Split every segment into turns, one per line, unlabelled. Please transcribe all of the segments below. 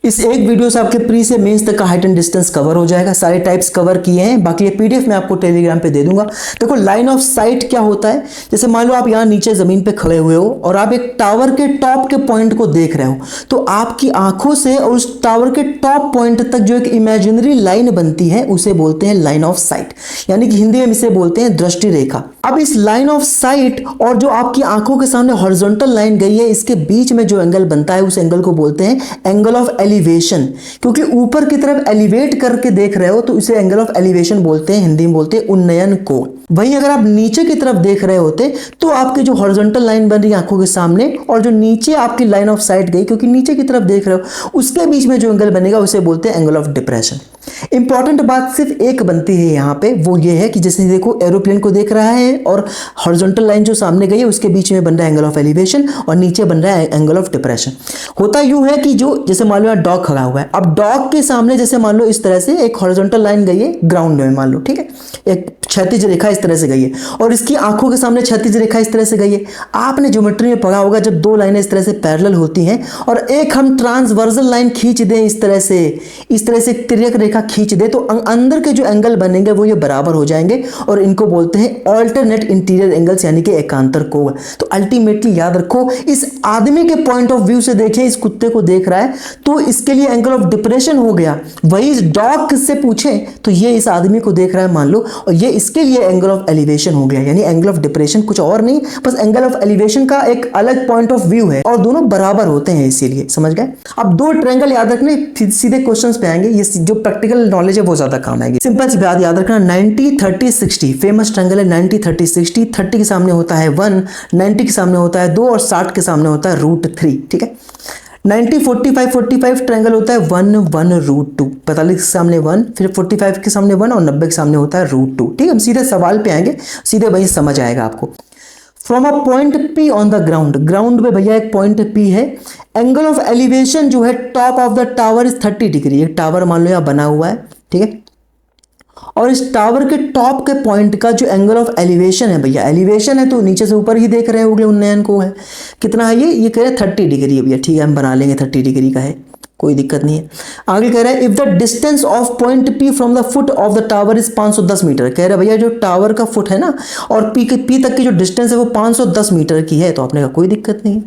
इस एक वीडियो से आपके प्री से मेंस तक का हाइट एंड डिस्टेंस कवर हो जाएगा। सारे टाइप्स कवर किए हैं, बाकी ये पीडीएफ मैं आपको टेलीग्राम पे दे दूंगा। देखो लाइन ऑफ साइट क्या होता है, जैसे मान लो आप यहाँ नीचे जमीन पे खड़े हुए हो और आप एक टावर के टॉप के पॉइंट को देख रहे हो, तो आपकी आंखों से और उस टावर के टॉप पॉइंट तक जो एक इमेजिनरी लाइन बनती है उसे बोलते हैं लाइन ऑफ साइट, यानी कि हिंदी में इसे बोलते हैं दृष्टि रेखा। अब इस लाइन ऑफ साइट और जो आपकी आंखों के सामने हॉरिजॉन्टल लाइन गई है, इसके बीच में जो एंगल बनता है उस एंगल को बोलते हैं एंगल ऑफ एलिवेशन। क्योंकि ऊपर की तरफ एलिवेट करके देख रहे हो तो इसे एंगल ऑफ एलिवेशन बोलते हैं, हिंदी में बोलते हैं उन्नयन कोण। वहीं अगर आप नीचे की तरफ देख रहे होते तो आपकी जो हॉरिजॉन्टल लाइन बन रही है आंखों के सामने और जो नीचे आपकी लाइन ऑफ साइट गई, क्योंकि नीचे की तरफ देख रहे हो, उसके बीच में जो एंगल बनेगा उसे बोलते हैं एंगल ऑफ डिप्रेशन। इंपॉर्टेंट बात सिर्फ एक बनती है यहाँ पे, वो ये है कि जैसे देखो एरोप्लेन को देख रहा है और हॉरिजॉन्टल लाइन जो सामने गई है उसके बीच में बन रहा है एंगल ऑफ एलिवेशन और नीचे बन रहा है एंगल ऑफ डिप्रेशन। होता यूं है कि जो जैसे मान लो डॉग खड़ा हुआ है, अब डॉग के सामने जैसे मान लो इस तरह से एक हॉरिजॉन्टल लाइन गई है ग्राउंड में, मान लो ठीक है, एक क्षैतिज रेखा इस तरह से गई है और इसकी आंखों के सामने क्षैतिज रेखा इस तरह से गई है। आपने ज्योमेट्री में पढ़ा होगा जब दो लाइनें इस तरह से पैरेलल होती हैं और एक हम ट्रांसवर्सल लाइन खींच दें इस तरह से तिर्यक रेखा खींच दे तो अंदर के जो एंगल बनेंगे वो ये बराबर हो जाएंगे और इनको बोलते हैं ऑल्टरनेट इंटीरियर एंगल्स, यानी कि एकांतर कोण। तो अल्टीमेटली याद रखो, इस आदमी के पॉइंट ऑफ व्यू से देखें, इस कुत्ते को देख रहा है तो इसके लिए एंगल ऑफ डिप्रेशन हो गया। वही इस डॉग से पूछे तो ये इस आदमी को देख रहा है मान लो, और ये इसके लिए एंगल ऑफ एलिवेशन हो गया। यानी एंगल ऑफ डिप्रेशन कुछ और नहीं, बस एंगल ऑफ एलिवेशन का एक अलग पॉइंट ऑफ व्यू है और दोनों बराबर होते हैं, इसीलिए। समझ गए? अब दो ट्रायंगल याद रखने, सीधे क्वेश्चंस पे आएंगे। ये जो प्रैक्टिकल नॉलेज है वो ज्यादा काम आएगी। सिंपल सी बात याद रखना, 90 30 60 फेमस ट्रायंगल है। 90 30 60, 30 के सामने होता है 1, 90 के सामने होता है 2 और 60 के सामने होता है √3। ठीक है। 90 45 45 ट्रायंगल होता है 1 1 √2। 45 के सामने 1, फिर 45 के सामने 1 और 90 के सामने होता है √2। ठीक है, हम सीधे सवाल पे आएंगे, सीधे वही समझ आएगा आपको। From a point P on the ground, ground पे भैया एक पॉइंट P है, एंगल ऑफ एलिवेशन जो है top of the tower is 30 degree. एक टावर मान लो यहाँ बना हुआ है, ठीक है, और इस टावर के टॉप के पॉइंट का जो एंगल ऑफ एलिवेशन है, भैया एलिवेशन है तो नीचे से ऊपर ही देख रहे होंगे उन्नयन को है, कितना है ये कह रहे हैं 30 डिग्री है भैया। ठीक है, हम बना लेंगे 30 डिग्री का है, कोई दिक्कत नहीं है। आगे कह रहा है if the distance of point P from the foot of the tower is 510 metre. कह रहा है भैया जो टावर का फुट है ना और P तक की जो डिस्टेंस है वो 510 मीटर की है। तो आपने कहा कोई दिक्कत नहीं है।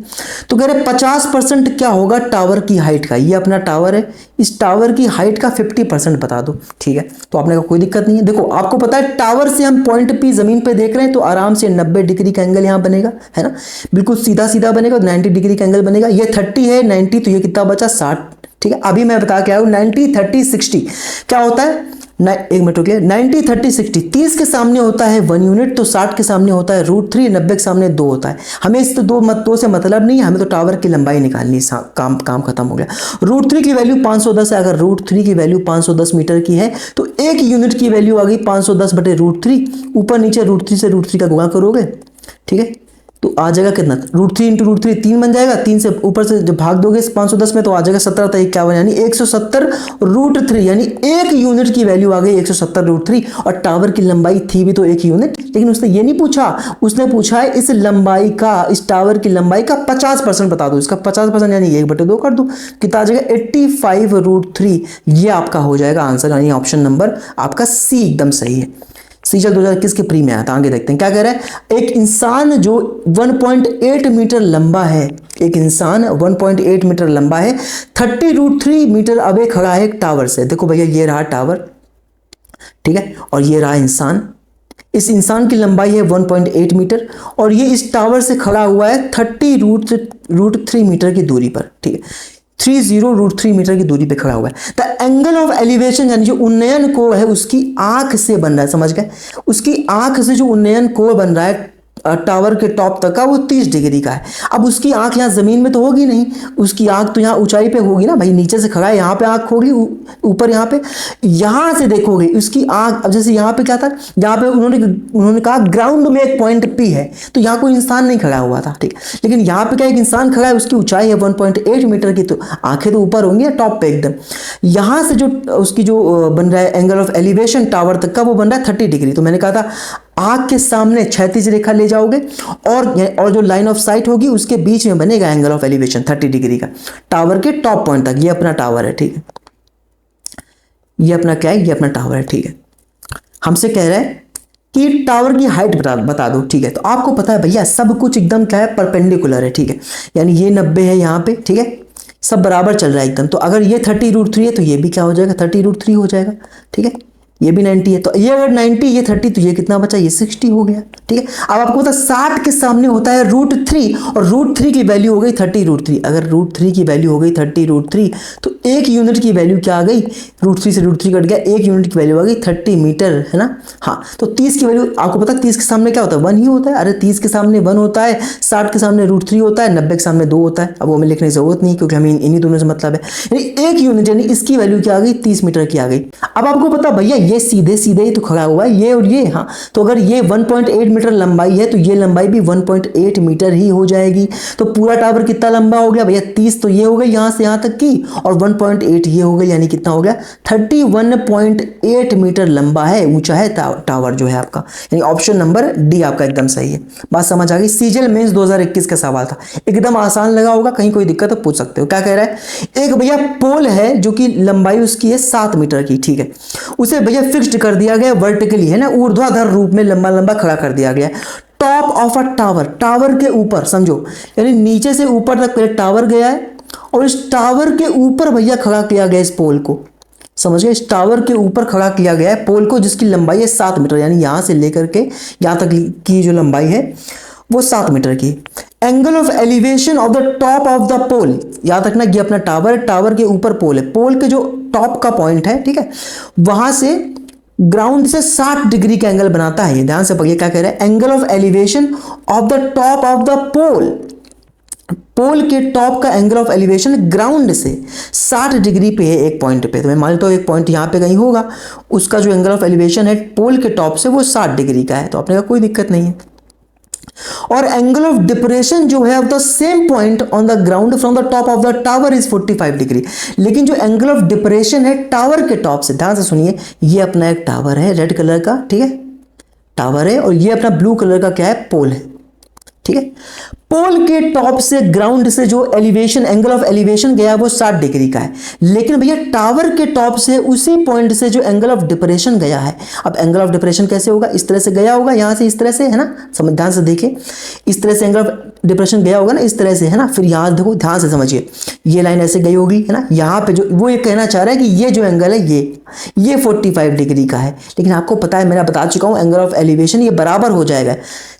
तो कह रहे 50% क्या होगा टावर की हाइट का। ये अपना टावर है, इस टावर की हाइट का 50% बता दो। ठीक है, तो आपने कहा कोई दिक्कत नहीं है। देखो आपको पता है टावर से हम पॉइंट P जमीन पे देख रहे हैं तो आराम से 90 डिग्री का एंगल यहाँ बनेगा, है ना, बिल्कुल सीधा सीधा बनेगा, 90 डिग्री का एंगल बनेगा। ये 30 है, 90 तो ये कितना बचा 60। ठीक है, अभी मैं बता के आया हूं 90 30 60 क्या होता है, एक मिनट रुकिए, 90 30 60 30 के सामने होता है 1 यूनिट, तो 60 के सामने होता है √3, 90 के सामने 2 होता है। हमें इस तो दो से मतलब नहीं है, हमें तो टावर की लंबाई निकालनी, काम खत्म हो गया। √3 की वैल्यू 510 है। अगर √3 की वैल्यू 510 मीटर की है तो 1 यूनिट की वैल्यू आ गई 510 बटे √3। ऊपर नीचे √3 से √3 का गुणा करोगे, ठीक है, तो आ जाएगा कितना, √3 × √3 3 बन जाएगा। 3 से ऊपर से जब भाग दोगे 510 में तो आ जाएगा 17 × 51 यानी 170 √3, यानी 1 यूनिट की वैल्यू आ गई 170 √3। और टावर की लंबाई थी भी तो 1 यूनिट, लेकिन उसने ये नहीं पूछा, उसने पूछा है इस लंबाई का, इस टावर की लंबाई का 50% बता दो। इसका 50% यानी 1/2 कर दो, कितना आ जाएगा 85 √3। ये आपका हो जाएगा आंसर, यानी ऑप्शन नंबर आपका सी एकदम सही है। सीजल 2021 के प्री में आया था। आगे देखते हैं क्या कह रहा है। एक इंसान जो 1.8 मीटर लंबा है, एक इंसान 1.8 मीटर लंबा है, 30 √3 मीटर अवे खड़ा है एक टावर से। देखो भैया ये रहा टावर, ठीक है, और ये रहा इंसान। इस इंसान की लंबाई है 1.8 मीटर और ये इस टावर से खड़ा हुआ है 30 √3 मीटर की दूरी पर। ठीक है, 30 √3 मीटर की दूरी पे खड़ा हुआ है। द एंगल ऑफ एलिवेशन यानी जो उन्नयन कोण है उसकी आंख से बन रहा है, समझ गए, उसकी आंख से जो उन्नयन कोण बन रहा है टावर के टॉप तक का वो 30 डिग्री का है। अब उसकी आंख यहाँ जमीन में तो होगी नहीं, उसकी आंख तो यहाँ ऊंचाई पे होगी ना भाई, नीचे से खड़ा है, यहाँ पे आंख होगी, ऊपर यहाँ पे, यहाँ से देखोगे उसकी आंख। अब जैसे यहाँ पे क्या था, यहाँ पे उन्होंने कहा ग्राउंड में एक पॉइंट P है तो यहाँ कोई इंसान नहीं खड़ा हुआ था, ठीक, लेकिन यहाँ पे क्या एक इंसान खड़ा है, उसकी ऊंचाई है 1.8 मीटर की, तो आंखें तो ऊपर होंगी टॉप पे एकदम। यहाँ से जो उसकी जो बन रहा है एंगल ऑफ एलिवेशन टावर तक का वो बन रहा है 30 डिग्री। तो मैंने कहा था आंख के सामने क्षैतिज रेखा ले जाओगे और जो लाइन ऑफ साइट होगी उसके बीच में बनेगा एंगल ऑफ एलिवेशन 30 डिग्री का, टावर के टॉप पॉइंट तक। ये अपना टावर है, ठीक है, ये अपना क्या है, ये अपना टावर है, ठीक है। हमसे कह रहा है कि टावर की हाइट बता दो, ठीक है। तो आपको पता है भैया सब कुछ एकदम क्या है, परपेंडिकुलर है, ठीक है, यानी ये 90 है यहाँ पे, ठीक है, सब बराबर चल रहा है एकदम। तो अगर ये 30√3 है तो ये भी क्या हो जाएगा, 30√3 हो जाएगा, ठीक है। ये भी 90 है, तो ये अगर 90 ये 30 तो ये कितना बचा, ये 60 हो गया, ठीक है। अब आपको पता 60 के सामने होता है √3 और √3 की वैल्यू हो गई 30√3। अगर √3 की वैल्यू हो गई 30√3 तो एक यूनिट की वैल्यू क्या आ गई, √3 से √3 कट गया, एक यूनिट की वैल्यू आ गई 30 मीटर, है ना। हाँ, तो 30 की वैल्यू आपको पता 30 के सामने क्या होता है, 1 ही होता है। अरे 30 के सामने 1 होता है, 60 के सामने √3 होता है, 90 के सामने 2 होता है। अब वो हमें लिखने की जरूरत नहीं क्योंकि हमें इन्हीं दोनों से मतलब है। यानी एक यूनिट यानी इसकी वैल्यू क्या आ गई, 30 मीटर की आ गई। अब आपको पता भैया ये सीधे सीधे ही तो खड़ा हुआ है, ये और ये, हाँ, तो अगर ये 1.8 मीटर लंबाई है तो ये लंबाई भी 1.8 मीटर ही हो जाएगी। तो पूरा टावर कितना लंबा हो गया भैया, 30 तो ये हो गई यहां से यहां तक की, और 1.8 ये हो गई, यानी कितना हो गया 31.8 मीटर लंबा है, ऊंचा है टावर जो है आपका। यानी ऑप्शन नंबर डी आपका एकदम सही है। बात समझ आ गई। सीजीएल मेंस 2021 का सवाल था, एकदम आसान लगा होगा, कहीं कोई दिक्कत तो पूछ सकते हो। क्या कह रहा है, एक भैया पोल है जो कि लंबाई उसकी है 7 मीटर की, ठीक है, उसे भैया फिक्स्ड कर दिया गया वर्टिकली, है ना, ऊर्ध्वाधर रूप में लंबा लंबा खड़ा कर दिया गया top of a tower, tower के ऊपर, समझो यानी नीचे से ऊपर तक पहले टावर गया है और इस टावर के ऊपर भैया खड़ा किया गया इस पोल को, समझ गए, इस टावर के ऊपर खड़ा किया गया है पोल को जिसकी लंबाई है 7 मीटर, यानी यहां से लेकर के यहां तक की जो लंबाई है वो 7 मीटर की। Angle of elevation of the top of the pole, याद रखना ये अपना टावर, टावर के ऊपर पोल है, पोल के जो टॉप का पॉइंट है, ठीक है, वहां से ग्राउंड से 60 डिग्री का एंगल बनाता है। ये ध्यान से पढ़िए क्या कह रहा है, angle of elevation of the top of the pole, pole के टॉप का एंगल ऑफ एलिवेशन ग्राउंड से 60 डिग्री पे है एक पॉइंट पे। तो मैं मान लेता हूं एक पॉइंट यहां पे कहीं होगा, उसका जो एंगल ऑफ एलिवेशन है पोल के टॉप से वो 60 डिग्री का है, तो अपने का कोई दिक्कत नहीं है। और एंगल ऑफ डिप्रेशन जो है of the same point on the ground from the top of the tower is 45 degree. लेकिन जो एंगल ऑफ डिप्रेशन है टावर के टॉप से, ध्यान से सुनिए, ये अपना एक टावर है रेड कलर का, ठीक है, टावर है, और ये अपना ब्लू कलर का क्या है, पोल है, ठीक है। पोल के टॉप से ग्राउंड से जो एलिवेशन एंगल ऑफ एलिवेशन गया वो 60 डिग्री का है, लेकिन भैया टावर के टॉप से उसी पॉइंट से जो एंगल ऑफ डिप्रेशन गया है, अब एंगल ऑफ डिप्रेशन कैसे होगा, इस तरह से गया होगा, यहां से इस तरह से, है ना, समझ ध्यान से देखिए, इस तरह से एंगल ऑफ डिप्रेशन गया होगा ना, इस तरह से, है ना, फिर यहां देखो ध्यान से समझिए, ये लाइन ऐसे गई होगी, है ना, यहां पे जो वो ये कहना चाह रहा है कि ये जो एंगल है ये 45 डिग्री का है, लेकिन आपको पता है मैंने बता चुका हूं एंगल ऑफ एलिवेशन ये बराबर हो जाएगा।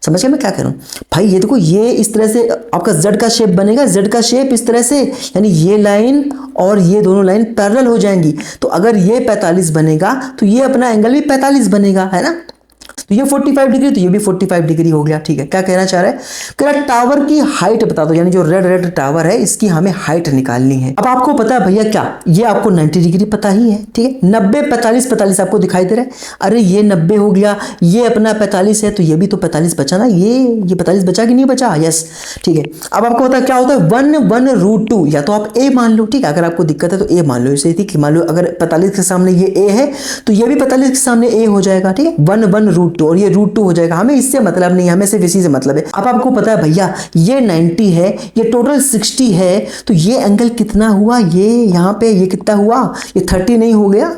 समझ गए मैं क्या कह रहा हूं भाई, ये देखो ये इस तरह से आपका जेड का शेप बनेगा, जेड का शेप इस तरह से, यानी ये लाइन और ये दोनों लाइन पैरेलल हो जाएंगी, तो अगर ये 45 बनेगा तो ये अपना एंगल भी 45 बनेगा, है ना, तो ये 45 डिग्री तो ये भी 45 डिग्री हो गया, ठीक है। क्या कहना चाह रहा है, कह रहा टावर की हाइट बता दो, यानी जो रेड रेड टावर है इसकी हमें हाइट निकालनी है। अब आपको पता है भैया क्या, ये आपको 90 डिग्री पता ही है, ठीक है, 90 45 45 आपको दिखाई दे रहा है, अरे ये 90 हो गया, ये अपना 45 है तो ये भी तो 45 बचा ना, ये 45 बचा कि नहीं बचा, यस, ठीक है। अब आपको पता है क्या होता है 1 या तो आप ए मान लो, ठीक है, अगर आपको दिक्कत है तो ए मान लो, इसे ठीक, मान लो अगर 45 के सामने ये ए है तो ये भी 45 के सामने ए हो जाएगा, ठीक है, 1 और ये √2 हो जाएगा, हमें इससे मतलब नहीं, हमें सिर्फ इसी से मतलब है। अब आपको पता है भैया ये 90 है, ये टोटल 60 है, तो ये एंगल कितना हुआ, ये यहां पे ये कितना हुआ, ये 30 नहीं हो गया,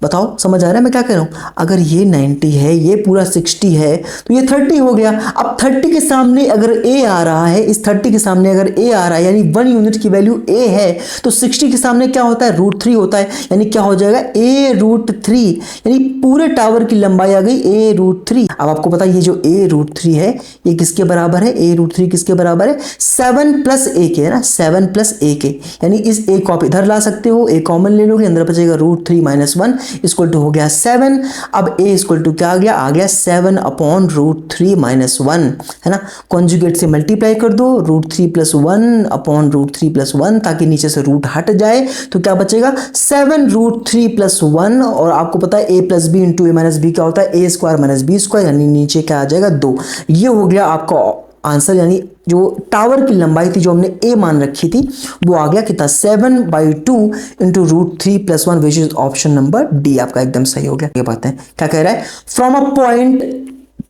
बताओ समझ आ रहा है मैं क्या कह रहा हूं, अगर ये 90 है ये पूरा 60 है तो ये 30 हो गया। अब 30 के सामने अगर a आ रहा है, इस 30 के सामने अगर a आ रहा है यानी 1 यूनिट की वैल्यू a है, तो 60 के सामने क्या होता है, √3 होता है, यानी क्या हो जाएगा a√3, यानी पूरे टावर की लंबाई आ गई a√3। अब आपको पता है ये जो a√3 है ये किसके बराबर है, a√3 किसके बराबर है, 7 + a के, है ना, 7 + a के, यानी इस a को आप इधर ला सकते हो, a कॉमन ले लोगे, अंदर बचेगा √3 - 1 इक्वल टू हो गया 7। अब a इक्वल टू क्या आ गया 7 अपॉन √3 - 1, है ना, कॉन्जुगेट से मल्टीप्लाई कर दो, √3 + 1 अपॉन √3 + 1, ताकि नीचे से रूट हट जाए, तो क्या बचेगा 7 √3 + 1, और आपको पता है a + b × a - b क्या होता है, a² - b², यानी नीचे क्या आ जाएगा 2। ये हो गया आपका आंसर, यानी जो टावर की लंबाई थी जो हमने a मान रखी थी वो आ गया कितना 7/2 × √3 + 1 which is option number D आपका एकदम सही हो गया। ये बात है क्या कह रहा है, from a point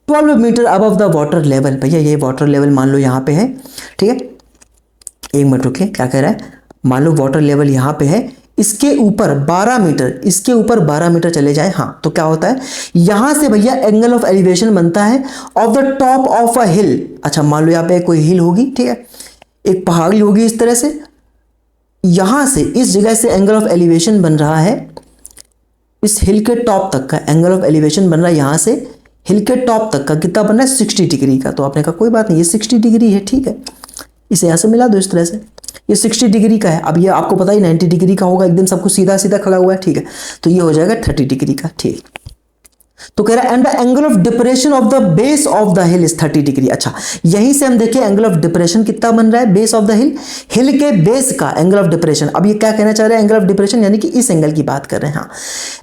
12 metre above the water level. भैया ये वाटर लेवल मान लो यहाँ पे है, ठीक है, 1 मिनट रुकिए, क्या कह रहा है, मान लो वाटर लेवल यहाँ पे है, इसके ऊपर 12 मीटर, इसके ऊपर 12 मीटर चले जाए, हाँ, तो क्या होता है, यहां से भैया एंगल ऑफ एलिवेशन बनता है of the top of a hill. अच्छा मान लो यहाँ पे कोई हिल होगी, ठीक है, एक पहाड़ी होगी इस तरह से, यहां से इस जगह से एंगल ऑफ एलिवेशन बन रहा है, इस हिल के टॉप तक का एंगल ऑफ एलिवेशन बन रहा है, यहां से हिल के टॉप तक का कितना बन रहा है, 60 डिग्री का। तो आपने कहा कोई बात नहीं, ये 60 डिग्री है, ठीक है, इसे यहां से मिला दो इस तरह से, ये 60 डिग्री का है। अब ये आपको पता ही 90 डिग्री का होगा, एकदम सब कुछ सीधा सीधा खड़ा हुआ है, ठीक है, तो ये हो जाएगा 30 डिग्री का, ठीक। तो कह रहा है and the angle of depression of the base of the hill is 30 degree. अच्छा यहीं से हम देखिए एंगल ऑफ डिप्रेशन कितना बन रहा है, बेस ऑफ द हिल, हिल के बेस का एंगल ऑफ डिप्रेशन। अब ये क्या कहना चाह रहे हैं, एंगल ऑफ डिप्रेशन यानी कि इस एंगल की बात कर रहे हैं, हाँ,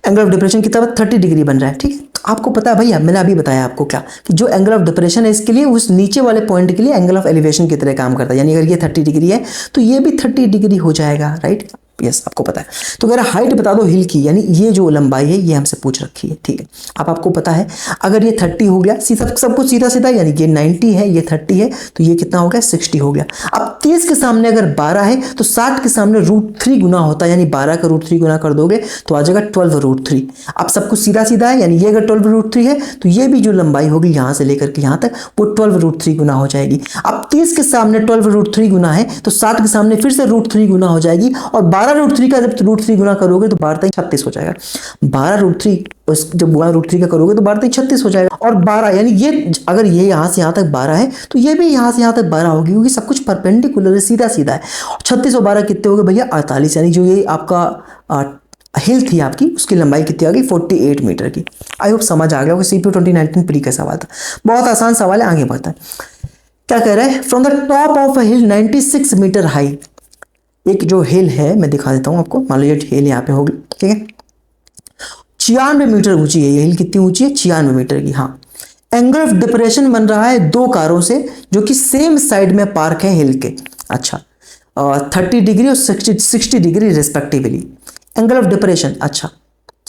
एंगल ऑफ डिप्रेशन कितना 30 डिग्री बन रहा है, ठीक है। आपको पता है भैया, मैंने अभी बताया आपको क्या, कि जो एंगल ऑफ डिप्रेशन है इसके लिए, उस नीचे वाले पॉइंट के लिए एंगल ऑफ एलिवेशन की तरह काम करता है, यानी अगर ये 30 डिग्री है तो ये भी 30 डिग्री हो जाएगा, राइट, यस, आपको पता है। तो कह रहा हाइट बता दो हिल की, यानी ये जो लंबाई है ये हमसे पूछ रखी है, ठीक है। अब आपको पता है अगर ये 30 हो गया, सीधा सब कुछ सीधा सीधा, यानी ये 90 है, ये 30 है, तो ये कितना हो गया, 60 हो गया। अब 30 के सामने अगर 12 है तो 60 के सामने √3 गुना होता है, यानी 12 का √3 गुना कर दोगे तो आ जाएगा 12√3। अब सब कुछ सीधा सीधा है, यानी ये अगर 12√3 है तो ये भी जो लंबाई होगी यहाँ से लेकर के यहाँ तक वो 12√3 गुना हो जाएगी। अब 30 के सामने 12√3 गुना है तो 60 के सामने फिर से √3 गुना हो जाएगी, और 12√3 का जब √3 गुना करोगे तो 12 36 हो जाएगा। 12√3 जब गुणा √3 का करोगे तो 12 36 हो जाएगा, और 12 यानी ये अगर ये यहाँ से यहाँ तक 12 है तो ये भी यहाँ से यहाँ तक 12 होगी, क्योंकि सब कुछ परपेंडिकुलर है, सीधा सीधा है। 36 और 12 कितने हो गए भैया, 48, यानी जो ये आपका हिल थी आपकी, उसकी लंबाई कितनी आ गई, 48 मीटर की। आई होप समझ आ गया होगा, CPO 2019 प्री का सवाल था, बहुत आसान सवाल है, आगे बढ़ता है। क्या कह रहा है, from the top of a hill 96 metre high, एक जो हिल है मैं दिखा देता हूं आपको, मान लो ये हिल यहाँ पे होगी, ठीक है, 96 मीटर ऊंची है ये हिल, कितनी ऊंची है, 96 मीटर की, हाँ। एंगल ऑफ डिप्रेशन बन रहा है दो कारों से जो कि सेम साइड में पार्क है हिल के, अच्छा 30 डिग्री और 60 degree respectively. Angle of depression, अच्छा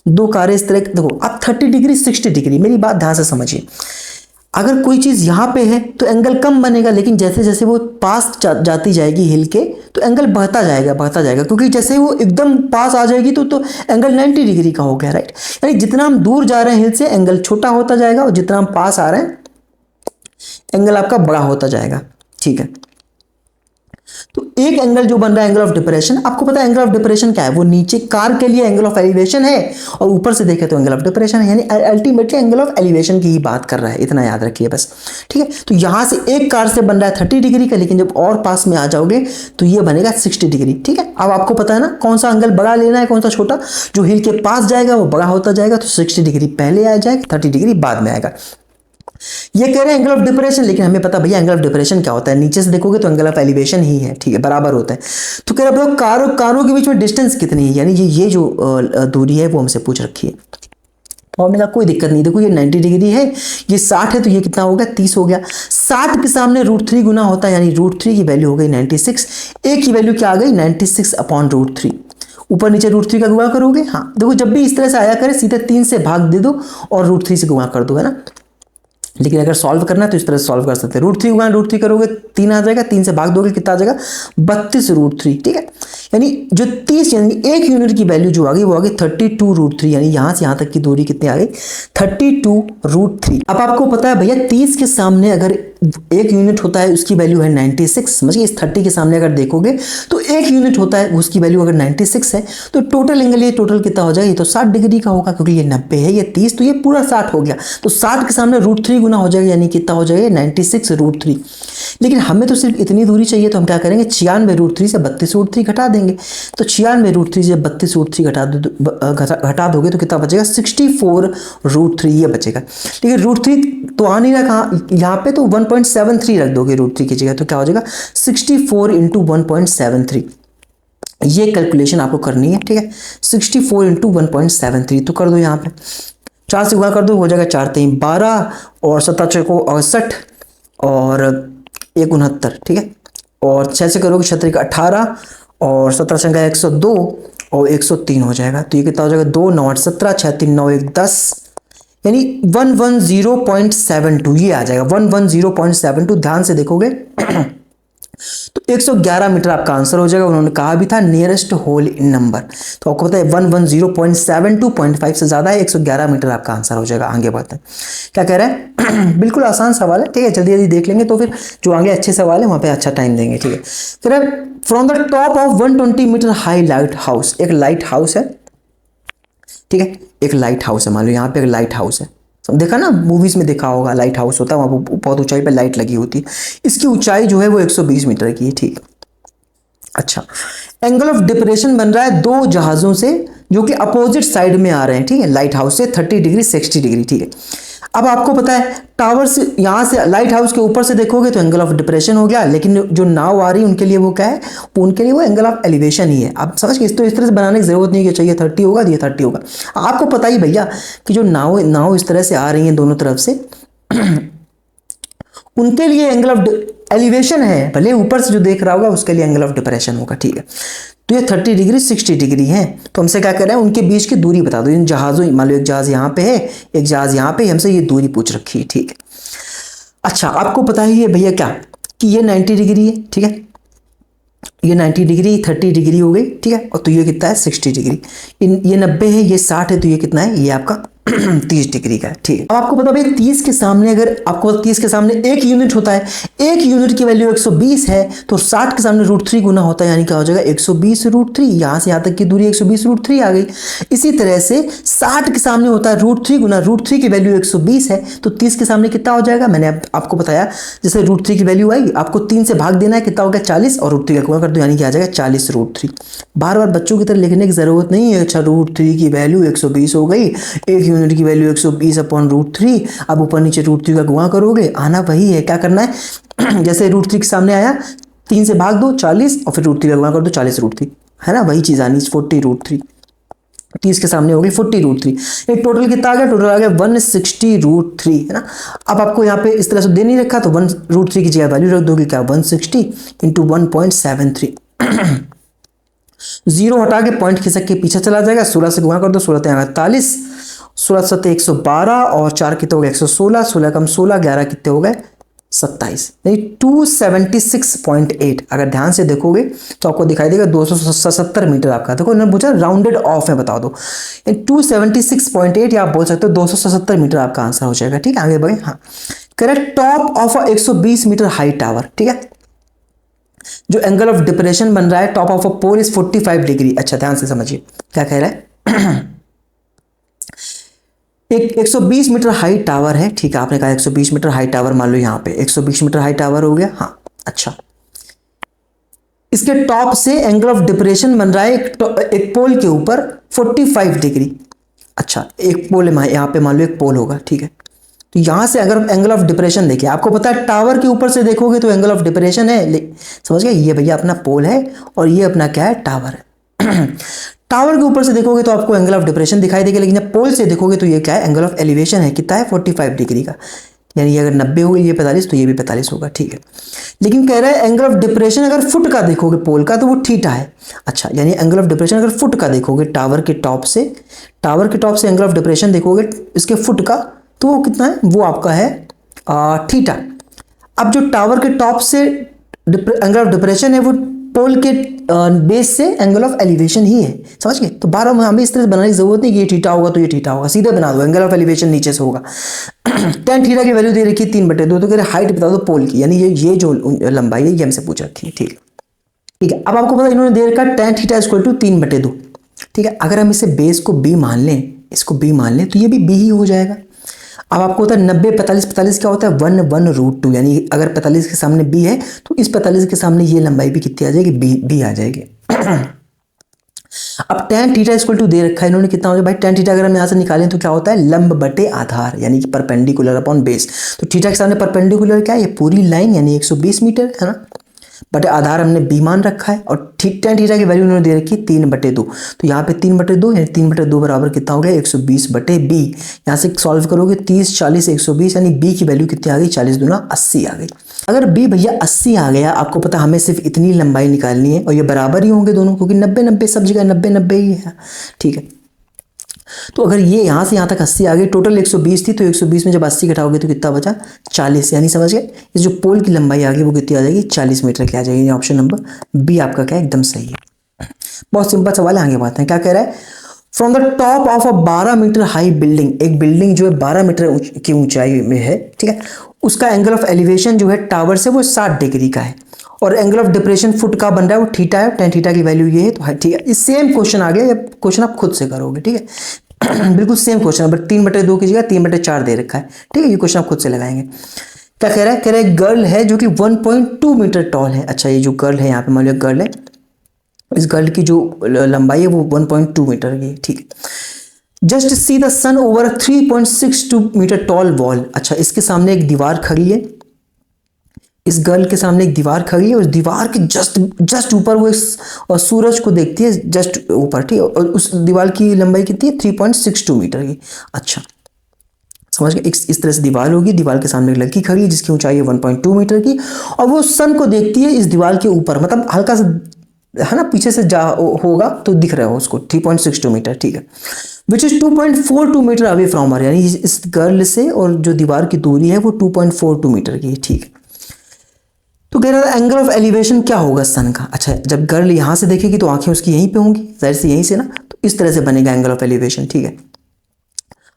दो कारें इस तरह, देखो अब 30 डिग्री 60 डिग्री, मेरी बात ध्यान से समझिए। अगर कोई चीज़ यहाँ पे है तो एंगल कम बनेगा, लेकिन जैसे जैसे वो पास जाती जाएगी हिल के तो एंगल बढ़ता जाएगा, क्योंकि जैसे वो एकदम पास आ जाएगी तो एंगल 90 डिग्री का हो गया, राइट। यानी जितना हम दूर जा रहे हैं हिल से एंगल छोटा होता जाएगा, और जितना हम पास आ रहे हैं एंगल आपका बड़ा होता जाएगा, ठीक है। तो एक एंगल जो बन रहा है एंगल ऑफ डिप्रेशन, आपको पता है एंगल ऑफ डिप्रेशन क्या है, वो नीचे कार के लिए एंगल ऑफ एलिवेशन है, और ऊपर से देखे तो एंगल ऑफ डिप्रेशन है, यानी अल्टीमेटली एंगल ऑफ एलिवेशन की ही बात कर रहा है, इतना याद रखिए बस, ठीक है। तो यहां से एक कार से बन रहा है 30 डिग्री का, लेकिन जब और पास में आ जाओगे तो ये बनेगा 60 डिग्री, ठीक है। अब आपको पता है ना कौन सा एंगल बड़ा लेना है, कौन सा छोटा, जो हिल के पास जाएगा वो बड़ा होता जाएगा, तो 60 डिग्री पहले आ जाएगा, 30 डिग्री बाद में आएगा। ये कह रहे हैं एंगल ऑफ डिप्रेशन, लेकिन हमें पता भैया एंगल ऑफ डिप्रेशन क्या होता है, नीचे से देखोगे तो एंगल ऑफ एलिवेशन ही है, ठीक है, बराबर होता है। तो कह रहा है कारों के बीच में डिस्टेंस कितनी है, यानी ये जो दूरी है वो हमसे पूछ रखी है। फॉर्मूला कोई दिक्कत नहीं, देखो ये 90 डिग्री है, ये 60 है, तो ये कितना हो गया, 30 हो गया। 60 के सामने √3 गुना होता है, यानी √3 की वैल्यू हो गई 96, एक की वैल्यू क्या आ गई 96/√3, ऊपर नीचे √3 का गुणा करोगे, हाँ देखो जब भी इस तरह से आया करे सीधे 3 से भाग दे दो और √3 से गुणा कर दो, है ना। लेकिन अगर सॉल्व करना है तो इस तरह से सॉल्व कर सकते हैं, √3 गुणा √3 करोगे 3 आ जाएगा, 3 से भाग दोगे कितना आ जाएगा 32√3, ठीक है। यानी जो 30 यानी एक यूनिट की वैल्यू जो आ गई वो आ गई 32√3, यानी यहां से यहां तक की दूरी कितनी आ गई 32√3। अब आपको पता है भैया 30 के सामने अगर एक यूनिट होता है उसकी वैल्यू है 96, समझिए इस 30 के सामने अगर देखोगे तो एक यूनिट होता है उसकी वैल्यू अगर 96 है, तो टोटल एंगल ये टोटल कितना हो जाएगा, ये तो 60 डिग्री का होगा, क्योंकि ये 90 है, ये 30, तो ये पूरा 60 हो गया। तो 60 के सामने √3 गुना हो जाएगा, यानी कितना हो जाएगा 96√3। लेकिन हमें तो सिर्फ इतनी दूरी चाहिए, तो हम क्या करेंगे 96√3 से 32√3 घटा देंगे। तो 96√3 से 32√3 घटा दोगे तो कितना बचेगा 64√3 ये बचेगा। लेकिन √3 तो आ नहीं रहा, कहाँ यहाँ पे, तो 1.73 रख दोगे √3 की जगह, तो क्या हो जाएगा 64 × 1.73। ये कैलकुलेशन आपको करनी है, ठीक है। 64 × 1.73 तो कर दो, यहाँ पे 4 से गुणा कर दो, हो जाएगा 4 3 12 और 7 6 को 68 और 1 69, ठीक है। और 6 से करोगे 6 3 18 और 17 6 102 और 103 हो जाएगा। तो ये कितना हो जाएगा 2 9 8 17 6 3 9 1 10 यानी 110.72 ये आ जाएगा 110.72। ध्यान से देखोगे तो 111 मीटर आपका आंसर हो जाएगा। उन्होंने कहा भी था नियरेस्ट होल इन नंबर, तो आपको पता है 110.72.5 से ज्यादा है, 111 मीटर आपका आंसर हो जाएगा। आगे बढ़ते हैं, क्या कह रहा है बिल्कुल आसान सवाल है, ठीक है, जल्दी जल्दी देख लेंगे तो फिर जो आगे अच्छे सवाल है वहां पे अच्छा टाइम देंगे, ठीक है। कह रहा है from the top of 120 metre high lighthouse, एक लाइट हाउस है, ठीक है, एक लाइट हाउस है, मान लो यहाँ पे एक लाइट हाउस है, देखा ना मूवीज में देखा होगा, लाइट हाउस होता है वहाँ बहुत ऊंचाई पे लाइट लगी होती है, इसकी ऊंचाई जो है वो 120 मीटर की है, ठीक है। अच्छा, एंगल ऑफ डिप्रेशन बन रहा है दो जहाजों से जो कि अपोजिट साइड में आ रहे हैं, ठीक है, लाइट हाउस से 30 डिग्री 60 डिग्री, ठीक है। अब आपको पता है टावर से यहाँ से लाइट हाउस के ऊपर से देखोगे तो एंगल ऑफ डिप्रेशन हो गया, लेकिन जो नाव आ रही है उनके लिए वो क्या है, उनके लिए वो एंगल ऑफ एलिवेशन ही है। आप समझ के इस तरह से बनाने की जरूरत नहीं है कि चाहिए 30 होगा तो ये 30 होगा, आपको पता ही भैया कि जो नाव इस तरह से आ रही है दोनों तरफ से उनके लिए एंगल ऑफ एलिवेशन है, भले ऊपर से जो देख रहा होगा उसके लिए एंगल ऑफ डिप्रेशन होगा, ठीक है। तो ये 30 डिग्री 60 डिग्री है, तो हमसे क्या कर रहे हैं उनके बीच की दूरी बता दो। इन जहाजों, मान लो एक जहाज यहाँ पे है, एक जहाज यहाँ पे, हमसे ये दूरी पूछ रखी है, ठीक है। अच्छा, आपको पता ही है भैया क्या कि ये 90 डिग्री है, ठीक है, ये 90 डिग्री 30 डिग्री हो गई, ठीक है, और तो ये कितना है 60 डिग्री, ये 90 है, ये 60 है, तो ये कितना है, ये आपका 30 डिग्री का है, ठीक है। अब आपको पता भाई 30 के सामने, अगर आपको 30 के सामने एक यूनिट होता है, एक यूनिट की वैल्यू 120 है, तो 60 के सामने √3 गुना होता है, यानी क्या हो जाएगा 120 √3, यहां से यहां तक की दूरी 120 √3 आ गई। इसी तरह से 60 के सामने होता है √3 गुना, √3 की वैल्यू 120 है, तो 30 के सामने कितना हो जाएगा, मैंने आपको बताया जैसे √3 की वैल्यू आई, आपको 3 से भाग देना है, कितना हो गया 40, और √3 का गुणा कर दो, यानी कि आ जाएगा 40 √3। बार बार बच्चों की तरह लिखने की जरूरत नहीं है। अच्छा, √3 की वैल्यू 120 हो गई, एक यूनिट की वैल्यू 120 अपॉन √3, अब ऊपर नीचे √3 का गुणा करोगे, आना वही है, क्या करना है जैसे √3 के सामने आया 3 से भाग दो 40, और फिर √3 का गुणा कर दो 40 √3, है ना, वही चीज आनी 40 √3, 30 के सामने हो गई 40 √3, एक टोटल कितना आ गया, टोटल आ गया 160 √3, है ना। अब आपको यहाँ पे इस तरह से दे नहीं रखा तो 1 √3 की जगह वैल्यू रख दोगे, क्या 160 इंटू 1.73 जीरो हटा के पॉइंट खिसक के पीछे चला जाएगा, 16 से गुणा कर दो, 16 तेरह 45, 16 सत्ते 112, और 4 कितने हो गए 116, 16 कम 16, 11 कितने हो गए 27, यानी 276.8। अगर ध्यान से देखोगे तो आपको दिखाई देगा 277 मीटर आपका, देखो इन्होंने पूछा राउंडेड ऑफ है, बता दो 276.8, या आप बोल सकते हो 277 मीटर आपका आंसर हो जाएगा, ठीक है। आगे बढ़े, हाँ correct, top of 120 metre high tower, ठीक है, जो एंगल ऑफ डिप्रेशन बन रहा है top of a pole is 45 degree. अच्छा, ध्यान से समझिए क्या कह रहा है एक 120 मीटर हाई टावर है, ठीक है, आपने कहा 120 मीटर हाई टावर, मान लो यहाँ पे 120 मीटर हाई टावर हो गया, हाँ। अच्छा, इसके टॉप से एंगल ऑफ डिप्रेशन बन रहा है एक पोल के ऊपर 45 डिग्री। अच्छा, एक पोल है यहाँ पे, मान लो एक पोल होगा, ठीक है, तो यहां से अगर एंगल ऑफ डिप्रेशन देखिए, आपको पता है टावर के ऊपर से देखोगे तो एंगल ऑफ डिप्रेशन है, समझ गए, ये भैया अपना पोल है और ये अपना क्या है, टावर है टावर के ऊपर से देखोगे तो आपको एंगल ऑफ डिप्रेशन दिखाई देगा, लेकिन जब पोल से देखोगे तो ये क्या है, एंगल ऑफ एलिवेशन है, कितना है 45 डिग्री का, यानी अगर 90 होगी ये 45, तो ये भी 45 होगा, ठीक है। लेकिन कह रहा है एंगल ऑफ डिप्रेशन अगर फुट का देखोगे पोल का तो वो थीटा है। अच्छा, यानी एंगल ऑफ डिप्रेशन अगर फुट का देखोगे टावर के टॉप से एंगल ऑफ डिप्रेशन देखोगे इसके फुट का, तो वो कितना है, वो आपका है थीटा। अब जो टावर के टॉप से एंगल ऑफ डिप्रेशन है वो पोल के बेस से एंगल ऑफ एलिवेशन ही है, समझ गए। तो बार बार हमें इस तरह से बनाने की जरूरत नहीं कि ये थीटा होगा तो ये थीटा होगा, सीधे बना दो, एंगल ऑफ एलिवेशन नीचे से होगा tan थीटा की वैल्यू दे रखी है 3/2, तो कह रहे हाइट बता दो पोल की, यानी ये जो लंबाई है ये हमसे पूछ रखी है, ठीक है। अब आपको पता इन्होंने दे रखा tan थीटा इक्वल टू 3/2, ठीक है। अगर हम इसे बेस को b मान लें, इसको b मान लें, तो ये भी b ही हो जाएगा। अब आपको होता है 90 45 क्या होता है 1 √2, यानी अगर 45 के सामने b है तो इस 45 के सामने ये लंबाई भी कितनी आ जाएगी, b आ जाएगी अब tan थीटा इक्वल टू दे रखा है इन्होंने, कितना हो जाएगा भाई, tan थीटा अगर हम यहाँ से निकालें तो क्या होता है, लंब बटे आधार, यानी कि परपेंडिकुलर अपॉन बेस। तो थीटा के सामने परपेंडिकुलर क्या है, ये पूरी लाइन यानी 120 मीटर, है ना, बटे आधार हमने b मान रखा है, और tan थीटा की वैल्यू उन्होंने दे रखी 3/2, तो यहाँ पे 3/2 यानी 3/2 बराबर कितना हो गया 120/b। यहाँ से सॉल्व करोगे 30 40 120, यानी b की वैल्यू कितनी आ गई 40 दूना 80 आ गई। अगर b भैया 80 आ गया, आपको पता हमें सिर्फ इतनी लंबाई निकालनी है, और ये बराबर ही होंगे दोनों, क्योंकि 90 90 सब जगह 90 90 ही है, ठीक है। तो अगर ये यहाँ से यहाँ तक 80 आ गई, टोटल 120 थी, तो 120 में जब 80 घटाओगे तो कितना बचा 40, यानी समझ गए इस जो पोल की लंबाई आ गई वो कितनी आ जाएगी 40 मीटर की आ जाएगी। ऑप्शन नंबर बी आपका क्या एकदम सही है। बहुत सिंपल सवाल है, आगे बढ़ते हैं। क्या कह रहा है, from the top of a 12 metre high building, एक बिल्डिंग जो है 12 मीटर की ऊंचाई में है, ठीक है, उसका एंगल ऑफ एलिवेशन जो है टावर से वो 60 डिग्री का है, और एंगल ऑफ डिप्रेशन फुट का बन रहा है वो थीटा है, tan थीटा की वैल्यू ये है, तो ठीक है, इस सेम क्वेश्चन आ गया, ये क्वेश्चन आप खुद से करोगे, ठीक है। बिल्कुल सेम क्वेश्चन, बट 3/2 की जगह 3/4 दे रखा है, ठीक है, ये क्वेश्चन आप खुद से लगाएंगे। क्या कह रहा है, कह रहा है गर्ल है जो कि 1.2 मीटर टॉल है। अच्छा, ये जो गर्ल है यहाँ पे मान लो गर्ल है, इस गर्ल की जो लंबाई है वो 1.2 मीटर की, ठीक है। Just see the sun over 3.62 metre tall wall. अच्छा, इसके सामने एक दीवार खड़ी है, इस गर्ल के सामने एक दीवार खड़ी है, उस दीवार के जस्ट ऊपर वो और सूरज को देखती है जस्ट ऊपर, ठीक है, और उस दीवार की लंबाई कितनी है 3.62 मीटर की। अच्छा, समझ गए, इस तरह से दीवार होगी, दीवार के सामने एक लड़की खड़ी है जिसकी ऊंचाई है 1.2 मीटर की, और वो सन को देखती है इस दीवार के ऊपर, मतलब हल्का सा है ना पीछे से जा होगा तो दिख रहा है उसको 3.62 मीटर, ठीक है, which is 2.42 metre away from her, यानी इस गर्ल से और जो दीवार की दूरी है वो 2.42 मीटर की है, ठीक है। तो कह रहा है एंगल ऑफ एलिवेशन क्या होगा सन का। अच्छा, जब गर्ल यहाँ से देखेगी तो आंखें उसकी यहीं पे होंगी, जाहिर से यहीं से ना, तो इस तरह से बनेगा एंगल ऑफ एलिवेशन, ठीक है।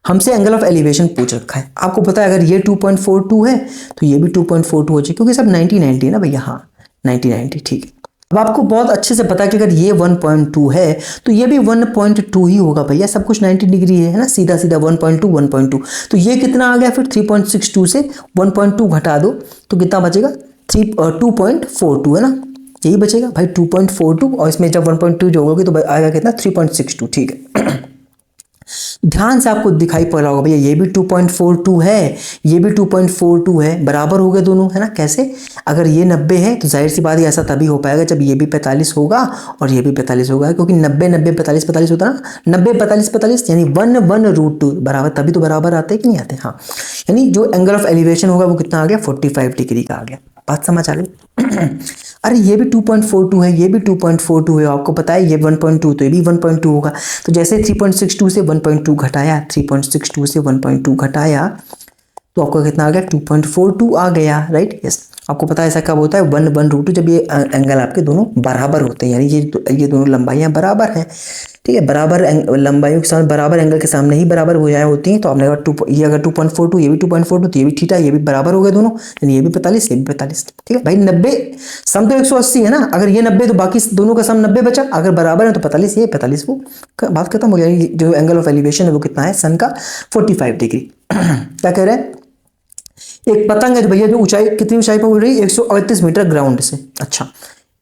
हमसे एंगल ऑफ एलिवेशन पूछ रखा है, आपको पता है अगर ये 2.42 है तो ये भी 2.42 हो जाए, क्योंकि सब 90-90 है ना भैया, हाँ 90-90, ठीक है। अब आपको बहुत अच्छे से पता है कि अगर ये 1.2 है तो ये भी 1.2 ही होगा भैया, सब कुछ 90 डिग्री है ना, सीधा सीधा 1.2 तो ये कितना आ गया फिर 3.62 से 1.2 घटा दो तो कितना बचेगा 2.42 है ना, यही बचेगा भाई 2.42, और इसमें जब 1.2 जोड़ोगे तो आएगा कितना 3.62, ठीक है। ध्यान से आपको दिखाई पड़ रहा होगा भैया ये भी 2.42 है, ये भी 2.42 है, बराबर हो गए दोनों, है ना। कैसे, अगर ये 90 है तो जाहिर सी बात है ऐसा तभी हो पाएगा जब ये भी 45 होगा और ये भी 45 होगा, क्योंकि 90-90 45-45 होता है ना, 90-45-45 यानी 1/√2 बराबर, तभी तो बराबर आते हैं कि नहीं आते, हाँ, यानी जो एंगल ऑफ एलिवेशन होगा वो कितना आ गया 45 डिग्री का आ गया। बात समझ आ गई। अरे ये भी 2.42 है, ये भी 2.42 है, आपको पता है ये 1.2 तो ये भी 1.2 होगा, तो जैसे 3.62 से 1.2 घटाया, 3.62 से 1.2 घटाया तो आपको कितना आ गया 2.42 आ गया, राइट, यस। आपको पता है ऐसा कब होता है 1/√2 जब ये एंगल आपके दोनों बराबर होते हैं, यानी ये दोनों लंबाइयाँ बराबर हैं, ठीक है, बराबर लंबाइयों के सामने बराबर एंगल के सामने ही बराबर हो जाए होती हैं, तो आपने कहा ये अगर 2.42 ये भी 2.42 तो ये भी थीटा, ये भी बराबर हो गए दोनों, यानी ये भी 45 ये भी 45, ठीक है भाई। 90 सम तो 180 है ना, अगर ये 90 तो बाकी दोनों का सम 90 बचा, अगर बराबर है तो 45 ये 45 वो, बात खत्म हो गई। जो एंगल ऑफ एलिवेशन है वो कितना है सन का 45 डिग्री। क्या कह रहे हैं, एक पतंग है भैया जो ऊंचाई कितनी ऊंचाई पर उड़ रही है 138 मीटर ग्राउंड से। अच्छा,